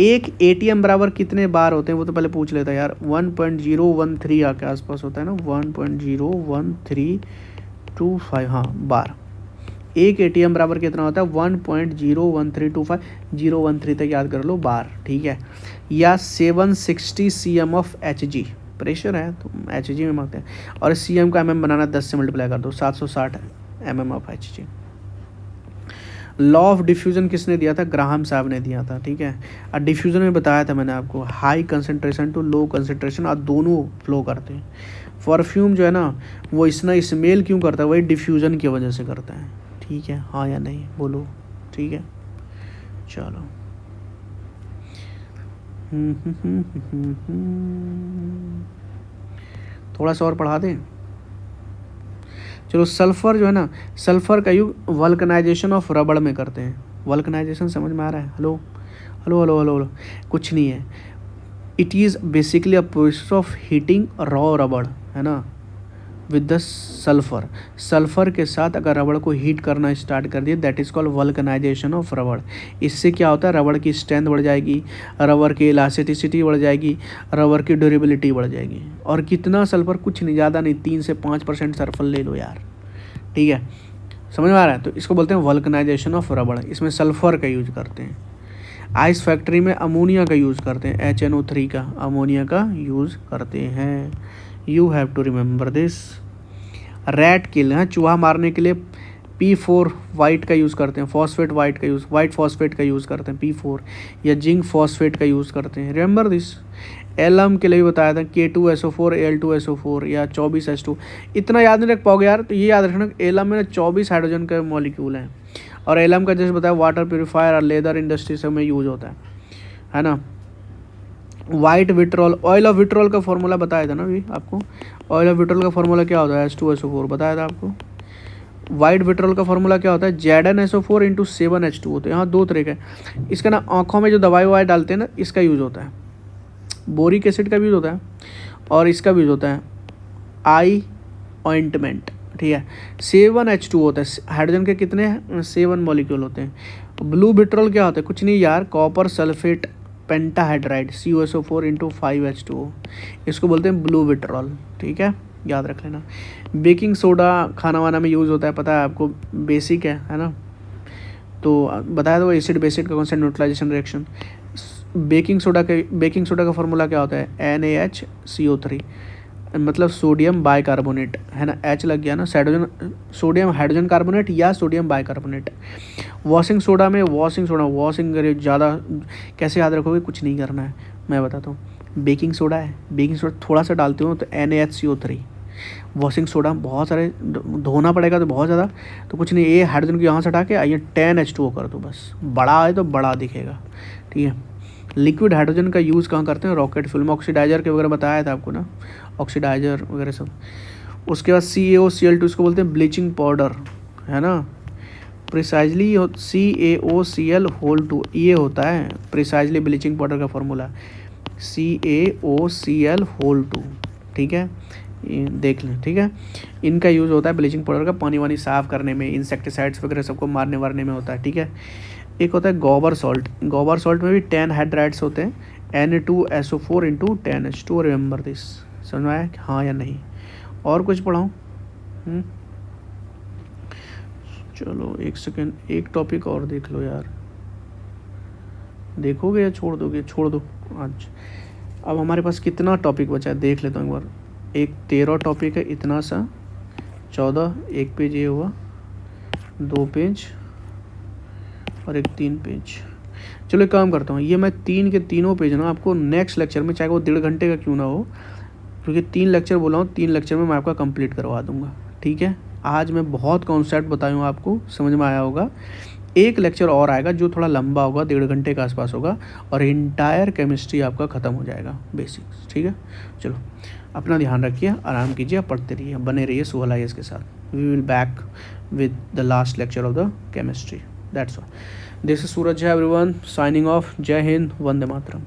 एक ATM बराबर कितने बार होते हैं, वो तो पहले पूछ लेता है यार, 1.013 के आसपास होता है ना, 1.01325, हाँ बार। एक ATM बराबर कितना होता है, 1.01325, 013 तक याद कर लो, बार, ठीक है। या 760 cm ऑफ Hg, प्रेशर है तो Hg में मांगते हैं, और cm का mm बनाना 10 से मल्टीप्लाई कर दो, 760 mm of Hg। Law of diffusion किसने दिया था, ग्राहम साहब ने दिया था, ठीक है। और डिफ्यूज़न में बताया था मैंने आपको, high concentration to low concentration, और दोनों फ्लो करते हैं। परफ्यूम जो है ना, वो इतना स्मेल क्यों करता है, वही डिफ्यूज़न की वजह से करता है, ठीक है, हाँ या नहीं बोलो, ठीक है। चलो, थोड़ा सा और पढ़ा दें। चलो सल्फर जो है ना, सल्फर का यूज वल्कनाइजेशन ऑफ रबड़ में करते हैं। वल्कनाइजेशन समझ में आ रहा है? Hello hello hello hello hello, कुछ नहीं है। It is basically a process of heating raw रबड़, है ना, विद द सल्फर। सल्फर के साथ अगर रबड़ को हीट करना स्टार्ट कर दिए, that is called vulcanization of rubber. इससे क्या होता है, रबड़ की स्ट्रेंथ बढ़ जाएगी, रबड़ की इलास्टिसिटी बढ़ जाएगी, रबड़ की ड्यूरेबिलिटी बढ़ जाएगी। और कितना सल्फर? कुछ नहीं, ज़्यादा नहीं, 3 से 5% सल्फर ले लो यार, ठीक है, समझ में आ रहा है? तो इसको बोलते हैं वल्कनाइजेशन ऑफ रबड़। इसमें सल्फर का यूज करते हैं। आइस फैक्ट्री में अमोनिया का यूज़ करते हैं, HNO3 का, अमोनिया का यूज़ करते हैं। You have to remember this. Rat kill है, चूहा मारने के लिए P4 वाइट का यूज़ करते हैं, फॉस्फेट वाइट का यूज़, वाइट फॉस्फेट का यूज़ करते हैं P4, या जिंक फॉस्फेट का यूज़ करते हैं। Remember this. एलम के लिए भी बताया था, K2SO4 Al2SO4 या 24H2। इतना याद नहीं रख पाओगे यार, तो ये याद रखना एलम में 24 हाइड्रोजन का मॉलिक्यूल है। और एलम का जैसे बताया वाटर प्योरीफायर और लेदर इंडस्ट्री सब में यूज होता है ना। White vitriol, oil of vitriol का फॉर्मूला बताया था ना अभी आपको। ऑयल ऑफ विट्रॉल का फॉर्मूला क्या होता है? H2SO4 बताया था आपको। वाइट विट्रॉल का फॉर्मूला क्या होता है? ZnSO4 × 7H2 होता है। यहाँ दो तरह का है इसका ना, आँखों में जो दवाई ववाई डालते हैं ना, इसका यूज़ होता है। बोरिक एसिड का भी यूज़ होता है, और इसका भी यूज़ होता है आई ऑइंटमेंट, ठीक है। 7H2 होता है। हाइड्रोजन के कितने? 7 मॉलिक्यूल होते हैं। ब्लू विट्रॉल क्या होता है? कुछ नहीं यार, कॉपर सल्फेट पेंटाहाइड्राइड CuSO4 × 5H2O, इसको बोलते हैं ब्लू विट्रॉल, ठीक है, याद रख लेना। बेकिंग सोडा खाना वाना में यूज़ होता है, पता है आपको, बेसिक है ना। तो बताया था वो एसिड बेसिड का concept neutralization reaction. Baking soda का फॉर्मूला क्या होता है? NaHCO3, मतलब सोडियम बाइकार्बोनेट, है ना, H लग गया ना, सोडियम हाइड्रोजन कार्बोनेट या सोडियम बाइकार्बोनेट। वॉशिंग सोडा में, वॉशिंग करिए ज़्यादा, कैसे याद रखोगे? कुछ नहीं करना है, मैं बताता हूँ। बेकिंग सोडा है, बेकिंग सोडा थोड़ा सा डालते हो तो NaHCO3। वॉशिंग सोडा बहुत सारे धोना पड़ेगा तो बहुत ज़्यादा, तो कुछ नहीं, ये हाइड्रोजन को यहाँ से हटा के आइए 10H2O कर दो, बस बड़ा है तो बड़ा दिखेगा, ठीक है। लिक्विड हाइड्रोजन का यूज़ कहाँ करते हैं? रॉकेट फ्यूल में, ऑक्सीडाइजर के वगैरह बताया था आपको ना, ऑक्सीडाइजर वगैरह सब। उसके बाद CaOCl2, इसको बोलते हैं ब्लीचिंग पाउडर, है ना। प्रिसाइजली CaOCl2 ये होता है प्रिसाइजली ब्लीचिंग पाउडर का फॉर्मूला, CaOCl2, ठीक है, ये देख लें, ठीक है। इनका यूज़ होता है ब्लीचिंग पाउडर का पानी वानी साफ़ करने में, इंसेक्टिसाइड्स वगैरह सबको मारने वारने में होता है, ठीक है। एक होता है गोबर सॉल्ट में भी 10 हाइड्राइड्स होते हैं, Na2SO4 × 10H2। Remember this. समझ में आया हाँ या नहीं? और कुछ पढ़ाऊँ? चलो एक सेकेंड, एक टॉपिक और देख लो यार। देखोगे या छोड़ दोगे? छोड़ दो आज। अब हमारे पास कितना टॉपिक बचा है देख लेता हूँ एक बार। एक 13 टॉपिक है, इतना सा 14, एक पेज ये हुआ, 2 पेज और एक 3 पेज। चलो एक काम करता हूँ, ये मैं 3 के तीनों पेज ना आपको नेक्स्ट लेक्चर में, चाहे वो 1.5 घंटे का क्यों ना हो, क्योंकि 3 लेक्चर बोला हूँ, 3 लेक्चर में मैं आपका कंप्लीट करवा दूँगा, ठीक है। आज मैं बहुत कॉन्सेप्ट बताया हूँ आपको, समझ में आया होगा। एक लेक्चर और आएगा जो थोड़ा लंबा होगा, 1.5 घंटे के आसपास होगा, और इंटायर केमिस्ट्री आपका ख़त्म हो जाएगा, बेसिक्स, ठीक है। चलो अपना ध्यान रखिए, आराम कीजिए, पढ़ते रहिए, बने रहिए सुहेल IAS के साथ। We will back with the last lecture of the chemistry. That's all. This is Suraj everyone, signing off. जय हिंद, वंदे मातरम।